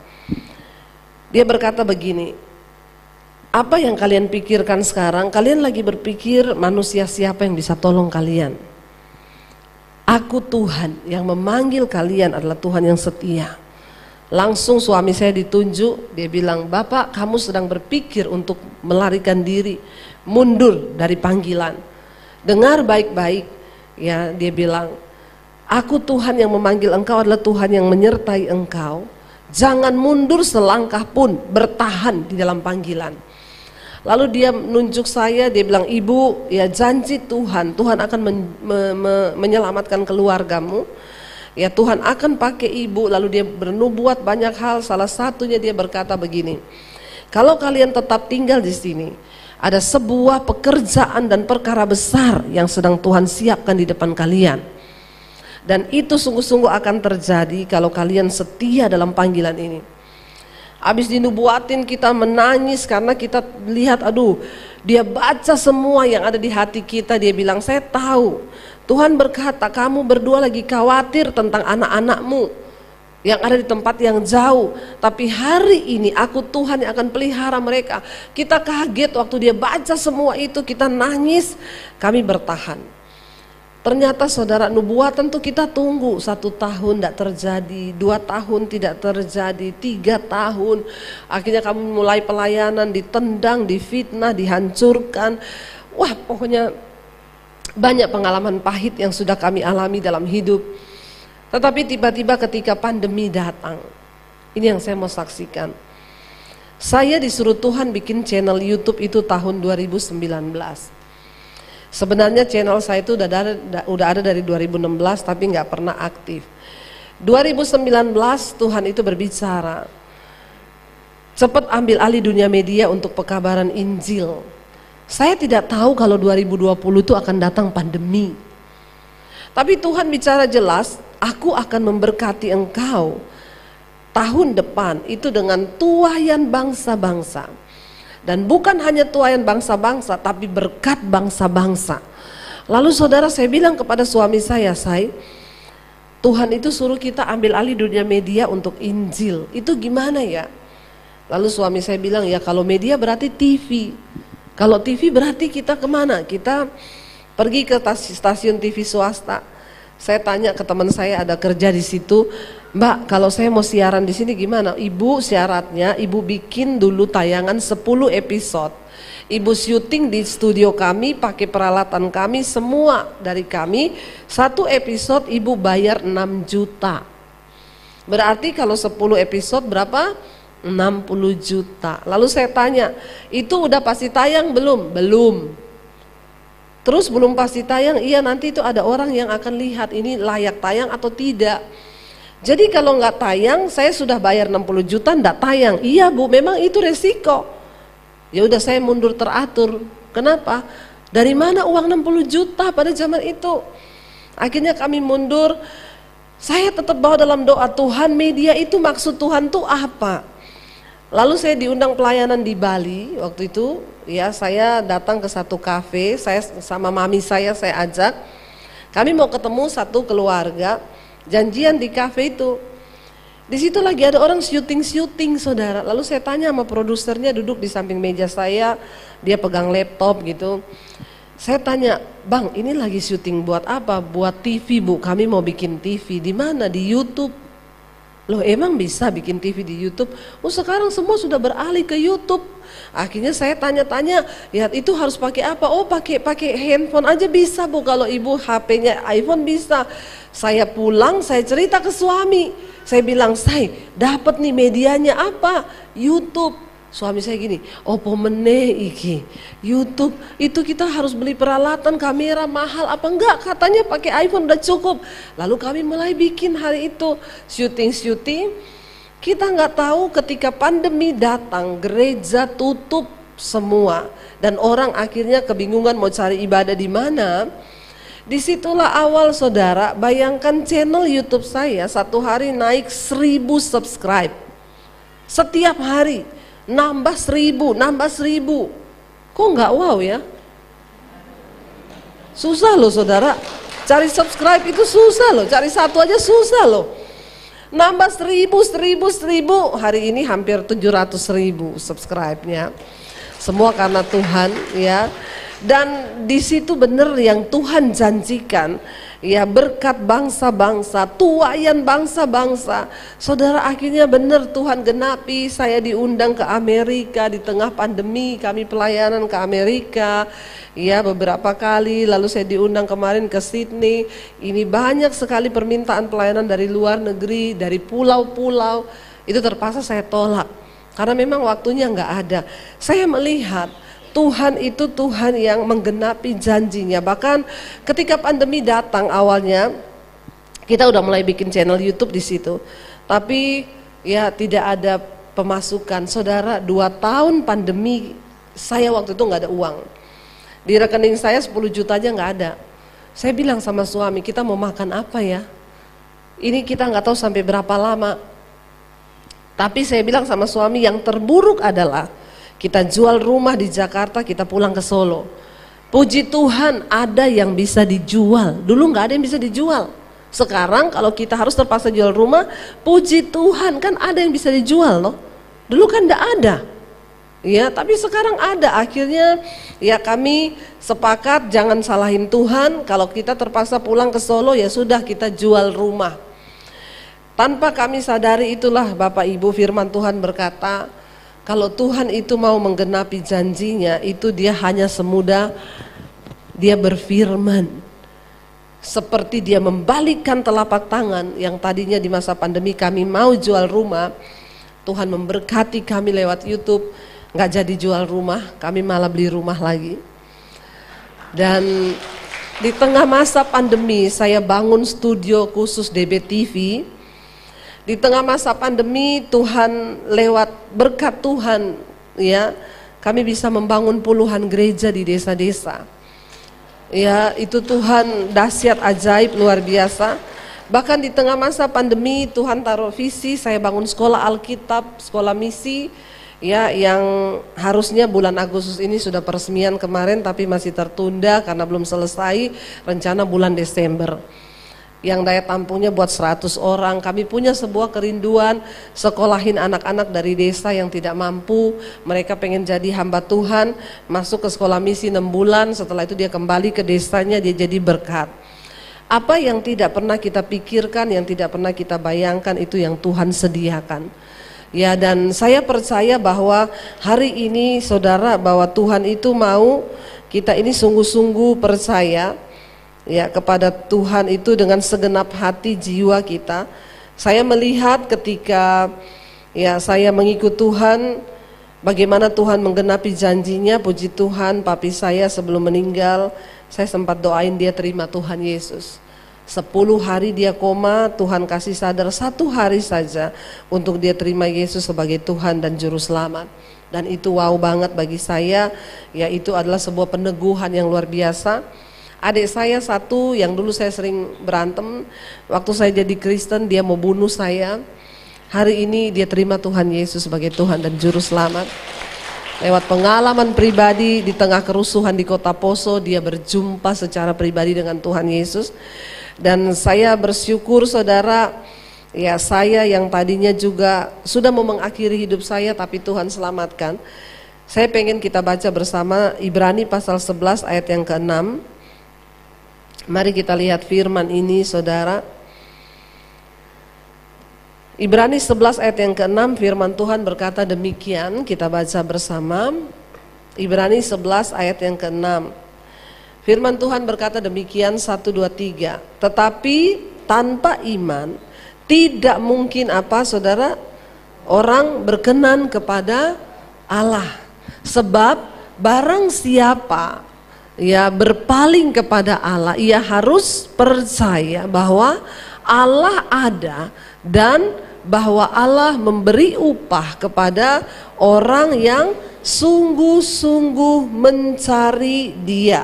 Dia berkata begini, apa yang kalian pikirkan sekarang? Kalian lagi berpikir manusia siapa yang bisa tolong kalian? Aku Tuhan yang memanggil kalian adalah Tuhan yang setia. Langsung suami saya ditunjuk, dia bilang, "Bapak, kamu sedang berpikir untuk melarikan diri, mundur dari panggilan. Dengar baik-baik." Ya, dia bilang, "Aku Tuhan yang memanggil engkau adalah Tuhan yang menyertai engkau. Jangan mundur selangkah pun, bertahan di dalam panggilan." Lalu dia menunjuk saya, dia bilang, "Ibu, ya janji Tuhan, Tuhan akan menyelamatkan keluargamu. Ya Tuhan akan pakai ibu." Lalu dia bernubuat banyak hal, salah satunya dia berkata begini, "Kalau kalian tetap tinggal di sini, ada sebuah pekerjaan dan perkara besar yang sedang Tuhan siapkan di depan kalian. Dan itu sungguh-sungguh akan terjadi kalau kalian setia dalam panggilan ini." Habis dinubuatin kita menangis karena kita lihat, aduh, dia baca semua yang ada di hati kita. Dia bilang, "Saya tahu Tuhan berkata kamu berdua lagi khawatir tentang anak-anakmu yang ada di tempat yang jauh, tapi hari ini aku Tuhan yang akan pelihara mereka." Kita kaget waktu dia baca semua itu, kita nangis, kami bertahan. Ternyata saudara, nubuatan tuh kita tunggu 1 tahun tidak terjadi, 2 tahun tidak terjadi, 3 tahun. Akhirnya kami mulai pelayanan, ditendang, difitnah, dihancurkan. Wah, pokoknya banyak pengalaman pahit yang sudah kami alami dalam hidup. Tetapi tiba-tiba ketika pandemi datang, ini yang saya mau saksikan. Saya disuruh Tuhan bikin channel YouTube itu tahun 2019. Sebenarnya channel saya itu udah ada dari 2016 tapi nggak pernah aktif. 2019 Tuhan itu berbicara, cepat ambil alih dunia media untuk pekabaran Injil. Saya tidak tahu kalau 2020 itu akan datang pandemi. Tapi Tuhan bicara jelas, aku akan memberkati engkau tahun depan itu dengan tuaian bangsa-bangsa. Dan bukan hanya tuaian bangsa-bangsa, tapi berkat bangsa-bangsa. Lalu saudara, saya bilang kepada suami saya, Tuhan itu suruh kita ambil alih dunia media untuk Injil. Itu gimana ya? Lalu suami saya bilang, ya kalau media berarti TV. Kalau TV berarti kita kemana? Kita pergi ke stasiun TV swasta. Saya tanya ke teman saya ada kerja di situ, "Mbak, kalau saya mau siaran di sini gimana?" "Ibu, syaratnya ibu bikin dulu tayangan 10 episode. Ibu syuting di studio kami, pakai peralatan kami, semua dari kami. 1 episode ibu bayar 6 juta. Berarti kalau 10 episode berapa? 60 juta. Lalu saya tanya, "Itu udah pasti tayang belum?" "Belum." Terus belum pasti tayang, iya nanti itu ada orang yang akan lihat ini layak tayang atau tidak. Jadi kalau nggak tayang, saya sudah bayar 60 juta nggak tayang. Iya Bu, memang itu resiko. Ya udah saya mundur teratur. Kenapa? Dari mana uang 60 juta pada zaman itu? Akhirnya kami mundur. Saya tetap bawa dalam doa, Tuhan media itu maksud Tuhan tuh apa? Lalu saya diundang pelayanan di Bali waktu itu. Ya, saya datang ke satu kafe, saya sama mami saya ajak. Kami mau ketemu satu keluarga, janjian di kafe itu. Di situ lagi ada orang syuting saudara. Lalu saya tanya sama produsernya, duduk di samping meja saya, dia pegang laptop gitu. Saya tanya, "Bang, ini lagi syuting buat apa?" "Buat TV Bu, kami mau bikin TV." "Di mana?" "Di YouTube." "Loh emang bisa bikin TV di YouTube?" "Oh sekarang semua sudah beralih ke YouTube." Akhirnya saya tanya-tanya, ya itu harus pakai apa? "Oh pakai handphone aja bisa Bu, kalau ibu HP-nya iPhone bisa." Saya pulang, saya cerita ke suami. Saya bilang, "Saya dapat nih medianya apa?" "YouTube." Suami saya gini, "Opo meneh iki YouTube itu kita harus beli peralatan kamera mahal apa enggak?" Katanya pakai iPhone udah cukup. Lalu kami mulai bikin hari itu syuting. Kita nggak tahu ketika pandemi datang, gereja tutup semua dan orang akhirnya kebingungan mau cari ibadah di mana. Disitulah awal saudara, bayangkan channel YouTube saya satu hari naik 1000 subscribe. Setiap hari nambah 1000. Kok nggak wow ya? Susah loh saudara, cari subscribe itu susah loh, cari satu aja susah loh. Nambah 1000, hari ini hampir 700.000 subscribe-nya. Semua karena Tuhan ya. Dan di situ benar yang Tuhan janjikan, ya berkat bangsa-bangsa, tuayan bangsa-bangsa. Saudara, akhirnya benar Tuhan genapi, saya diundang ke Amerika di tengah pandemi, kami pelayanan ke Amerika ya beberapa kali, lalu saya diundang kemarin ke Sydney. Ini banyak sekali permintaan pelayanan dari luar negeri, dari pulau-pulau. Itu terpaksa saya tolak karena memang waktunya nggak ada. Saya melihat Tuhan itu Tuhan yang menggenapi janjinya. Bahkan ketika pandemi datang awalnya, kita udah mulai bikin channel YouTube di situ. Tapi ya tidak ada pemasukan. Saudara, 2 tahun pandemi, saya waktu itu nggak ada uang. Di rekening saya 10 juta aja nggak ada. Saya bilang sama suami, kita mau makan apa ya? Ini kita nggak tahu sampai berapa lama. Tapi saya bilang sama suami, yang terburuk adalah kita jual rumah di Jakarta, kita pulang ke Solo. Puji Tuhan ada yang bisa dijual. Dulu nggak ada yang bisa dijual. Sekarang kalau kita harus terpaksa jual rumah, puji Tuhan kan ada yang bisa dijual loh. Dulu kan nggak ada. Ya, tapi sekarang ada. Akhirnya ya kami sepakat jangan salahin Tuhan. Kalau kita terpaksa pulang ke Solo, ya sudah kita jual rumah. Tanpa kami sadari itulah Bapak Ibu firman Tuhan berkata, kalau Tuhan itu mau menggenapi janjinya, itu dia hanya semudah dia berfirman. Seperti dia membalikkan telapak tangan yang tadinya di masa pandemi kami mau jual rumah, Tuhan memberkati kami lewat YouTube, nggak jadi jual rumah, kami malah beli rumah lagi. Dan di tengah masa pandemi saya bangun studio khusus DBTV. Di tengah masa pandemi Tuhan lewat berkat Tuhan ya kami bisa membangun puluhan gereja di desa-desa. Ya itu Tuhan dahsyat ajaib luar biasa. Bahkan di tengah masa pandemi Tuhan taruh visi saya bangun sekolah Alkitab, sekolah misi ya yang harusnya bulan Agustus ini sudah peresmian kemarin tapi masih tertunda karena belum selesai, rencana bulan Desember. Yang daya tampungnya buat 100 orang. Kami punya sebuah kerinduan sekolahin anak-anak dari desa yang tidak mampu. Mereka pengen jadi hamba Tuhan, masuk ke sekolah misi 6 bulan, setelah itu dia kembali ke desanya, dia jadi berkat. Apa yang tidak pernah kita pikirkan, yang tidak pernah kita bayangkan, itu yang Tuhan sediakan. Ya, dan saya percaya bahwa hari ini saudara, bahwa Tuhan itu mau kita ini sungguh-sungguh percaya ya kepada Tuhan itu dengan segenap hati jiwa kita. Saya melihat ketika ya saya mengikut Tuhan, bagaimana Tuhan menggenapi janjinya. Puji Tuhan, papi saya sebelum meninggal, saya sempat doain dia terima Tuhan Yesus. 10 hari dia koma, Tuhan kasih sadar 1 hari saja untuk dia terima Yesus sebagai Tuhan dan Juru Selamat. Dan itu wow banget bagi saya, ya itu adalah sebuah peneguhan yang luar biasa. Adik saya satu yang dulu saya sering berantem, waktu saya jadi Kristen dia mau bunuh saya. Hari ini dia terima Tuhan Yesus sebagai Tuhan dan Juru Selamat. Lewat pengalaman pribadi di tengah kerusuhan di Kota Poso, dia berjumpa secara pribadi dengan Tuhan Yesus. Dan saya bersyukur saudara, ya saya yang tadinya juga sudah mau mengakhiri hidup saya tapi Tuhan selamatkan. Saya pengen kita baca bersama Ibrani pasal 11 ayat yang ke-6. Mari kita lihat firman ini saudara. Ibrani 11 ayat yang ke-6 firman Tuhan berkata demikian, kita baca bersama. Ibrani 11 ayat yang ke-6. Firman Tuhan berkata demikian, 1, 2, 3. Tetapi tanpa iman tidak mungkin apa saudara? Orang berkenan kepada Allah. Sebab barang siapa ya berpaling kepada Allah, ia harus percaya bahwa Allah ada dan bahwa Allah memberi upah kepada orang yang sungguh-sungguh mencari Dia.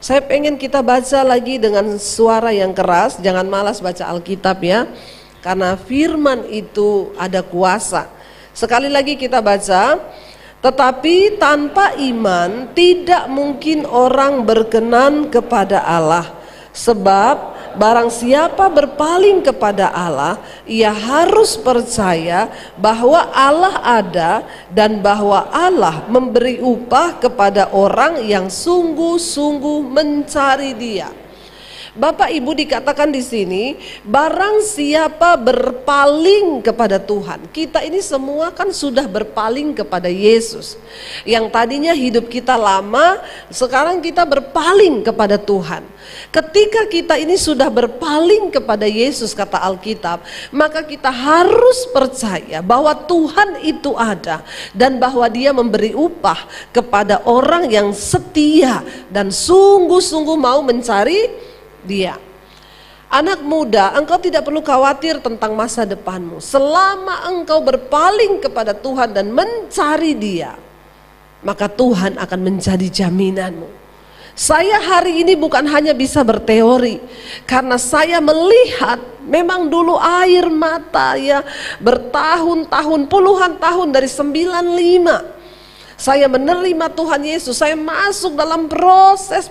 Saya pengen kita baca lagi dengan suara yang keras, jangan malas baca Alkitab ya, karena firman itu ada kuasa. Sekali lagi kita baca. Tetapi tanpa iman tidak mungkin orang berkenan kepada Allah. Sebab barang siapa berpaling kepada Allah, ia harus percaya bahwa Allah ada dan bahwa Allah memberi upah kepada orang yang sungguh-sungguh mencari Dia. Bapak Ibu, dikatakan di sini, barang siapa berpaling kepada Tuhan. Kita ini semua kan sudah berpaling kepada Yesus. Yang tadinya hidup kita lama, sekarang kita berpaling kepada Tuhan. Ketika kita ini sudah berpaling kepada Yesus, kata Alkitab, maka kita harus percaya bahwa Tuhan itu ada dan bahwa Dia memberi upah kepada orang yang setia dan sungguh-sungguh mau mencari Dia. Anak muda, engkau tidak perlu khawatir tentang masa depanmu. Selama engkau berpaling kepada Tuhan dan mencari Dia, maka Tuhan akan menjadi jaminanmu. Saya hari ini bukan hanya bisa berteori, karena saya melihat memang dulu air mata ya bertahun-tahun, puluhan tahun dari 95. Saya menerima Tuhan Yesus, saya masuk dalam proses.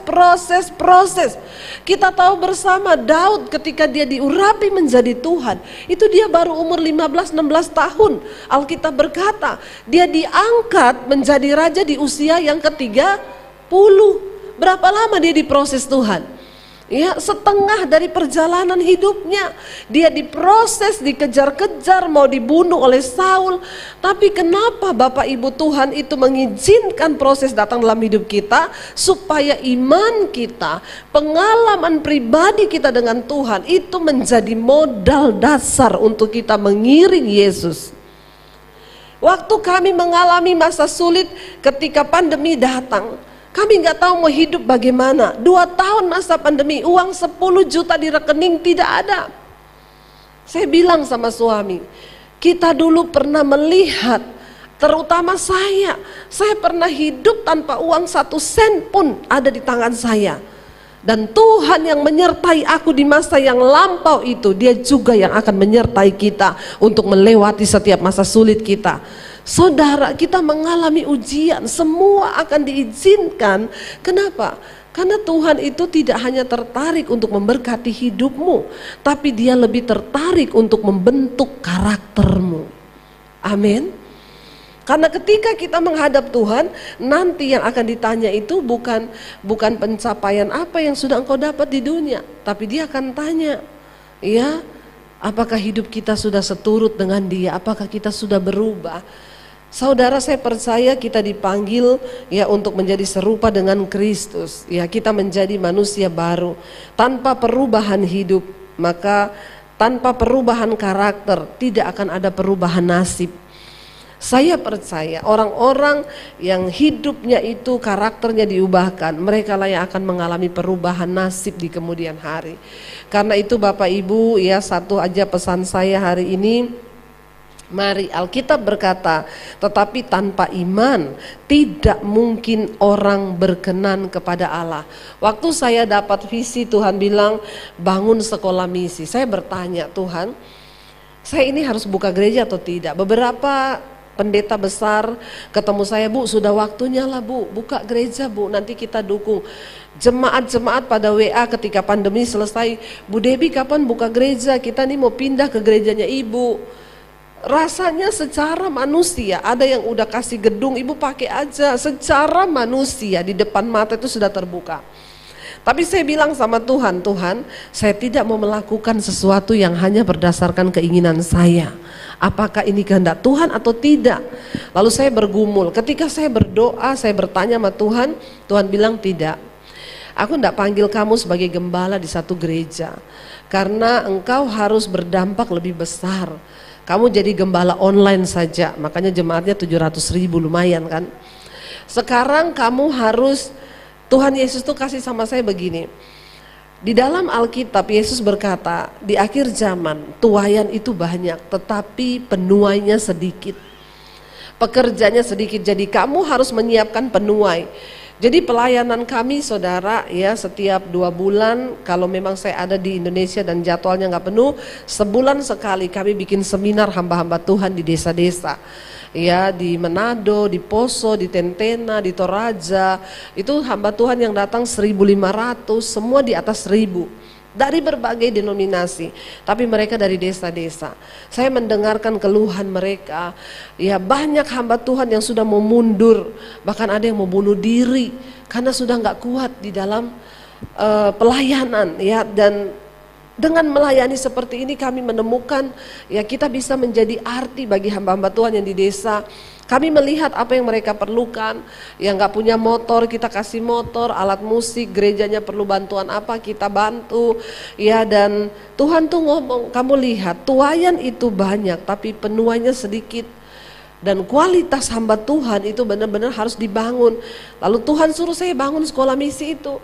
Kita tahu bersama Daud ketika dia diurapi menjadi Tuhan, itu dia baru umur 15-16 tahun. Alkitab berkata, dia diangkat menjadi raja di usia yang ke-30. Berapa lama dia diproses Tuhan? Ya, setengah dari perjalanan hidupnya dia diproses, dikejar-kejar, mau dibunuh oleh Saul. Tapi kenapa Bapak Ibu, Tuhan itu mengizinkan proses datang dalam hidup kita, supaya iman kita, pengalaman pribadi kita dengan Tuhan itu menjadi modal dasar untuk kita mengiring Yesus. Waktu kami mengalami masa sulit ketika pandemi datang, kami nggak tahu mau hidup bagaimana. 2 tahun masa pandemi, uang 10 juta di rekening tidak ada. Saya bilang sama suami, kita dulu pernah melihat, terutama saya pernah hidup tanpa uang 1 sen pun ada di tangan saya. Dan Tuhan yang menyertai aku di masa yang lampau itu, Dia juga yang akan menyertai kita untuk melewati setiap masa sulit kita. Saudara, kita mengalami ujian, semua akan diizinkan. Kenapa? Karena Tuhan itu tidak hanya tertarik untuk memberkati hidupmu, tapi Dia lebih tertarik untuk membentuk karaktermu. Amin. Karena ketika kita menghadap Tuhan, nanti yang akan ditanya itu bukan pencapaian apa yang sudah engkau dapat di dunia, tapi Dia akan tanya, ya, apakah hidup kita sudah seturut dengan Dia? Apakah kita sudah berubah? Saudara, saya percaya kita dipanggil ya untuk menjadi serupa dengan Kristus. Ya, kita menjadi manusia baru. Tanpa perubahan hidup, maka tanpa perubahan karakter, tidak akan ada perubahan nasib. Saya percaya orang-orang yang hidupnya itu karakternya diubahkan, mereka lah yang akan mengalami perubahan nasib di kemudian hari. Karena itu Bapak Ibu, ya, satu aja pesan saya hari ini. Mari, Alkitab berkata, tetapi tanpa iman tidak mungkin orang berkenan kepada Allah. Waktu saya dapat visi, Tuhan bilang bangun sekolah misi. Saya bertanya, Tuhan, saya ini harus buka gereja atau tidak? Beberapa pendeta besar ketemu saya, Bu, sudah waktunya lah Bu, buka gereja Bu, nanti kita dukung. Jemaat-jemaat pada WA ketika pandemi selesai, Bu Debbie kapan buka gereja, kita nih mau pindah ke gerejanya Ibu. Rasanya secara manusia, ada yang udah kasih gedung, Ibu pakai aja. Secara manusia di depan mata itu sudah terbuka. Tapi saya bilang sama Tuhan, Tuhan, saya tidak mau melakukan sesuatu yang hanya berdasarkan keinginan saya. Apakah ini kehendak Tuhan atau tidak? Lalu saya bergumul. Ketika saya berdoa, saya bertanya sama Tuhan, Tuhan bilang tidak. Aku tidak panggil kamu sebagai gembala di satu gereja, karena engkau harus berdampak lebih besar. Kamu jadi gembala online saja, makanya jemaatnya 700.000, lumayan kan. Sekarang kamu harus, Tuhan Yesus tuh kasih sama saya begini. Di dalam Alkitab Yesus berkata, di akhir zaman tuaian itu banyak, tetapi penuainya sedikit. Pekerjanya sedikit, jadi kamu harus menyiapkan penuai. Jadi pelayanan kami saudara ya, setiap 2 bulan kalau memang saya ada di Indonesia dan jadwalnya nggak penuh, sebulan sekali kami bikin seminar hamba-hamba Tuhan di desa-desa. Ya, di Manado, di Poso, di Tentena, di Toraja. Itu hamba Tuhan yang datang 1.500, semua di atas 1.000. Dari berbagai denominasi, tapi mereka dari desa-desa. Saya mendengarkan keluhan mereka. Ya, banyak hamba Tuhan yang sudah mau mundur, bahkan ada yang mau bunuh diri karena sudah nggak kuat di dalam pelayanan ya, dan dengan melayani seperti ini kami menemukan ya kita bisa menjadi arti bagi hamba-hamba Tuhan yang di desa. Kami melihat apa yang mereka perlukan, yang gak punya motor kita kasih motor, alat musik, gerejanya perlu bantuan apa kita bantu ya. Dan Tuhan tuh ngomong, kamu lihat tuayan itu banyak tapi penuainya sedikit. Dan kualitas hamba Tuhan itu benar-benar harus dibangun. Lalu Tuhan suruh saya bangun sekolah misi itu.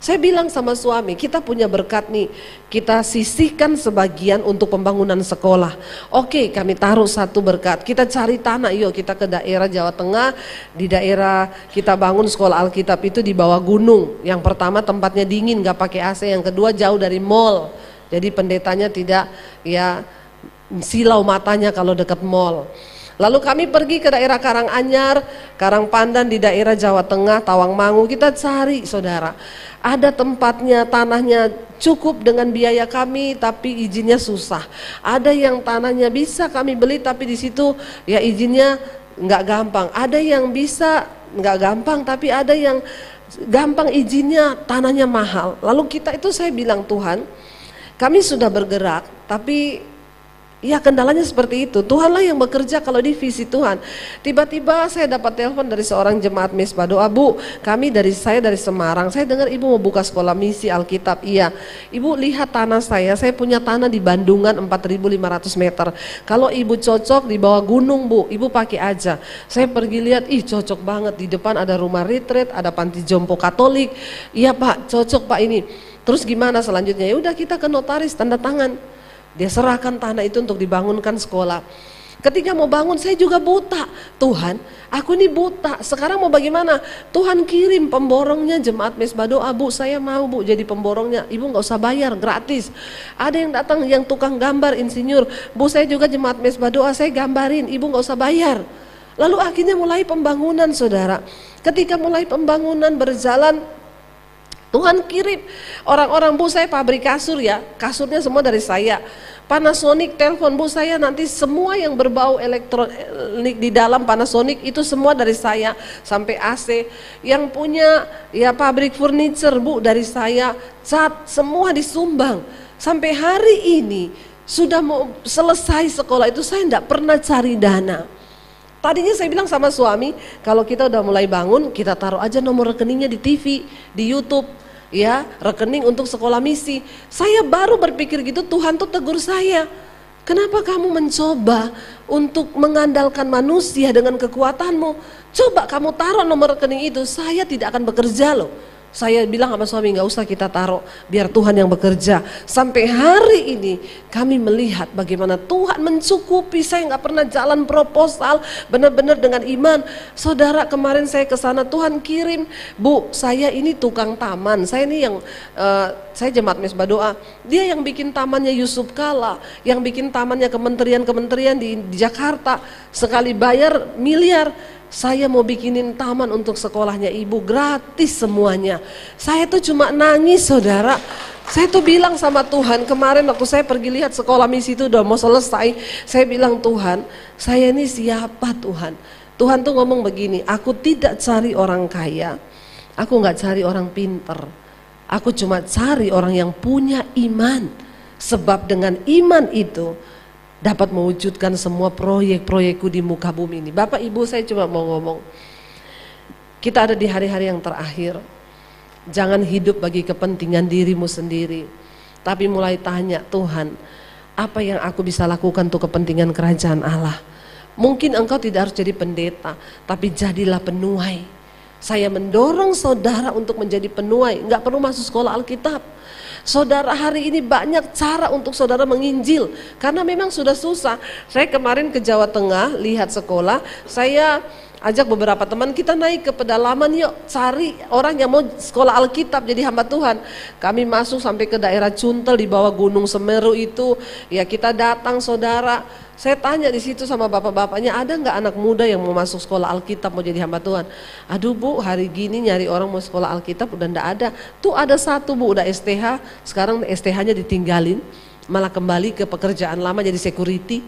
Saya bilang sama suami, kita punya berkat nih, kita sisihkan sebagian untuk pembangunan sekolah. Oke, kami taruh satu berkat, kita cari tanah, yuk kita ke daerah Jawa Tengah, di daerah kita bangun sekolah Alkitab itu di bawah gunung. Yang pertama tempatnya dingin, gak pakai AC, yang kedua jauh dari mall. Jadi pendetanya tidak ya silau matanya kalau dekat mall. Lalu kami pergi ke daerah Karanganyar, Karangpandan di daerah Jawa Tengah, Tawangmangu, kita cari saudara. Ada tempatnya, tanahnya cukup dengan biaya kami tapi izinnya susah. Ada yang tanahnya bisa kami beli tapi di situ ya izinnya nggak gampang. Ada yang bisa nggak gampang tapi ada yang gampang izinnya, tanahnya mahal. Lalu kita itu saya bilang, Tuhan kami sudah bergerak tapi ya kendalanya seperti itu. Tuhanlah yang bekerja kalau di visi Tuhan. Tiba-tiba saya dapat telepon dari seorang jemaat Mesbah Doa, Bu, saya dari Semarang, saya dengar ibu mau buka sekolah misi Alkitab. Iya, ibu lihat tanah saya punya tanah di Bandungan 4.500 meter. Kalau ibu cocok di bawah gunung Bu, ibu pakai aja. Saya pergi lihat, ih cocok banget, di depan ada rumah retreat, ada panti jompo Katolik. Iya Pak, cocok Pak ini. Terus gimana selanjutnya? Ya udah kita ke notaris, tanda tangan. Dia serahkan tanah itu untuk dibangunkan sekolah. Ketika mau bangun saya juga buta. Tuhan, aku ini buta. Sekarang mau bagaimana? Tuhan kirim pemborongnya jemaat Mesbah Doa. Bu, saya mau Bu jadi pemborongnya. Ibu gak usah bayar, gratis. Ada yang datang yang tukang gambar, insinyur. Bu, saya juga jemaat Mesbah Doa, saya gambarin. Ibu gak usah bayar. Lalu akhirnya mulai pembangunan saudara. Ketika mulai pembangunan berjalan, Tuhan kirim orang-orang, Bu saya pabrik kasur ya, kasurnya semua dari saya. Panasonic telepon, Bu saya nanti semua yang berbau elektronik di dalam Panasonic itu semua dari saya. Sampai AC, yang punya ya pabrik furniture Bu dari saya, cat semua disumbang. Sampai hari ini sudah mau selesai sekolah itu saya tidak pernah cari dana. Tadinya saya bilang sama suami, kalau kita udah mulai bangun, kita taruh aja nomor rekeningnya di TV, di YouTube, ya, rekening untuk sekolah misi. Saya baru berpikir gitu, Tuhan tuh tegur saya. Kenapa kamu mencoba untuk mengandalkan manusia dengan kekuatanmu? Coba kamu taruh nomor rekening itu, saya tidak akan bekerja loh. Saya bilang sama suami, gak usah kita taruh, biar Tuhan yang bekerja. Sampai hari ini kami melihat bagaimana Tuhan mencukupi. Saya gak pernah jalan proposal, benar-benar dengan iman. Saudara, kemarin saya ke sana, Tuhan kirim, Bu saya ini tukang taman, saya ini yang saya jemaat Mesbah Doa. Dia yang bikin tamannya Yusuf Kala, yang bikin tamannya kementerian-kementerian di Jakarta. Sekali bayar miliar. Saya mau bikinin taman untuk sekolahnya ibu, gratis semuanya. Saya tuh cuma nangis saudara. Saya tuh bilang sama Tuhan, kemarin waktu saya pergi lihat sekolah misi itu udah mau selesai. Saya bilang, Tuhan saya ini siapa Tuhan? Tuhan tuh ngomong begini, aku tidak cari orang kaya, aku gak cari orang pinter. Aku cuma cari orang yang punya iman. Sebab dengan iman itu dapat mewujudkan semua proyek-proyekku di muka bumi ini. Bapak Ibu, saya cuma mau ngomong, kita ada di hari-hari yang terakhir. Jangan hidup bagi kepentingan dirimu sendiri, tapi mulai tanya, Tuhan apa yang aku bisa lakukan untuk kepentingan kerajaan Allah. Mungkin engkau tidak harus jadi pendeta, tapi jadilah penuai. Saya mendorong saudara untuk menjadi penuai, nggak perlu masuk sekolah Alkitab. Saudara, hari ini banyak cara untuk saudara menginjil, karena memang sudah susah. Saya kemarin ke Jawa Tengah lihat sekolah, saya ajak beberapa teman, kita naik ke pedalaman yuk, cari orang yang mau sekolah Alkitab jadi hamba Tuhan. Kami masuk sampai ke daerah Cuntel di bawah Gunung Semeru itu, ya kita datang saudara. Saya tanya di situ sama bapak-bapaknya, ada nggak anak muda yang mau masuk sekolah Alkitab mau jadi hamba Tuhan? Aduh Bu, hari gini nyari orang mau sekolah Alkitab udah ndak ada. Tuh ada satu Bu, udah STH, sekarang STH-nya ditinggalin, malah kembali ke pekerjaan lama jadi security.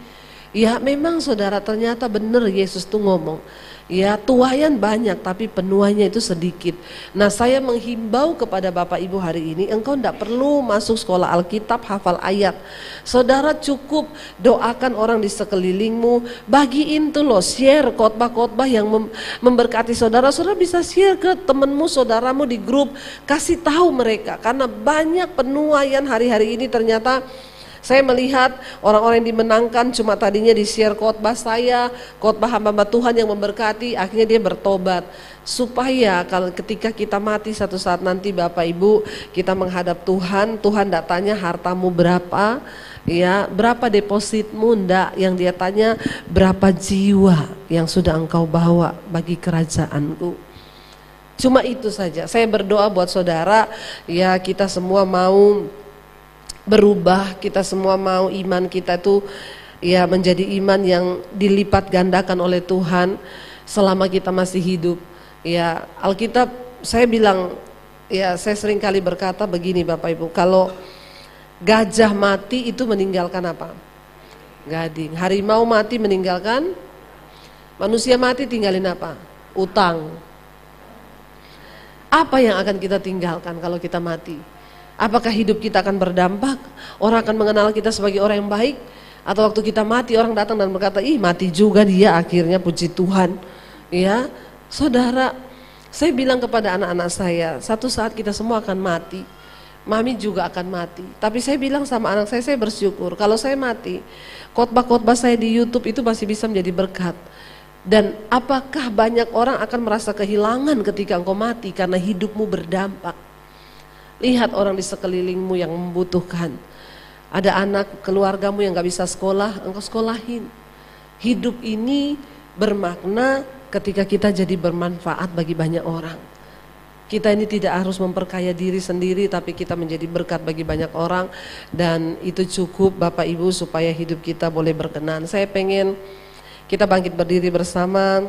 Ya memang saudara, ternyata benar Yesus tuh ngomong, ya tuaian banyak tapi penuainya itu sedikit. Nah saya menghimbau kepada Bapak Ibu hari ini, engkau tidak perlu masuk sekolah Alkitab hafal ayat. Saudara cukup doakan orang di sekelilingmu, bagiin tuh loh, share khotbah-khotbah yang memberkati saudara. Saudara bisa share ke temanmu, saudaramu di grup, kasih tahu mereka. Karena banyak penuaian hari-hari ini ternyata. Saya melihat orang-orang yang dimenangkan cuma tadinya di share khotbah saya, khotbah hamba Tuhan yang memberkati, akhirnya dia bertobat. Supaya kalau ketika kita mati satu saat nanti Bapak Ibu, kita menghadap Tuhan, Tuhan tidak tanya hartamu berapa, ya berapa depositmu, enggak. Yang dia tanya berapa jiwa yang sudah engkau bawa bagi kerajaanku. Cuma itu saja. Saya berdoa buat saudara, ya kita semua mau berubah, kita semua mau iman kita tuh ya menjadi iman yang dilipat gandakan oleh Tuhan selama kita masih hidup. Ya Alkitab saya bilang, ya saya sering kali berkata begini Bapak Ibu, kalau gajah mati itu meninggalkan apa? Gading. Harimau mati meninggalkan, manusia mati tinggalin apa? Utang. Apa yang akan kita tinggalkan kalau kita mati? Apakah hidup kita akan berdampak? Orang akan mengenal kita sebagai orang yang baik? Atau waktu kita mati orang datang dan berkata, ih mati juga dia akhirnya, puji Tuhan. Ya, saudara, saya bilang kepada anak-anak saya, satu saat kita semua akan mati. Mami juga akan mati. Tapi saya bilang sama anak saya bersyukur. Kalau saya mati, khotbah-khotbah saya di YouTube itu masih bisa menjadi berkat. Dan apakah banyak orang akan merasa kehilangan ketika engkau mati karena hidupmu berdampak? Lihat orang di sekelilingmu yang membutuhkan. Ada anak keluargamu yang gak bisa sekolah, engkau sekolahin. Hidup ini bermakna ketika kita jadi bermanfaat bagi banyak orang. Kita ini tidak harus memperkaya diri sendiri, tapi kita menjadi berkat bagi banyak orang. Dan itu cukup Bapak Ibu supaya hidup kita boleh berkenan. Saya pengen kita bangkit berdiri bersama.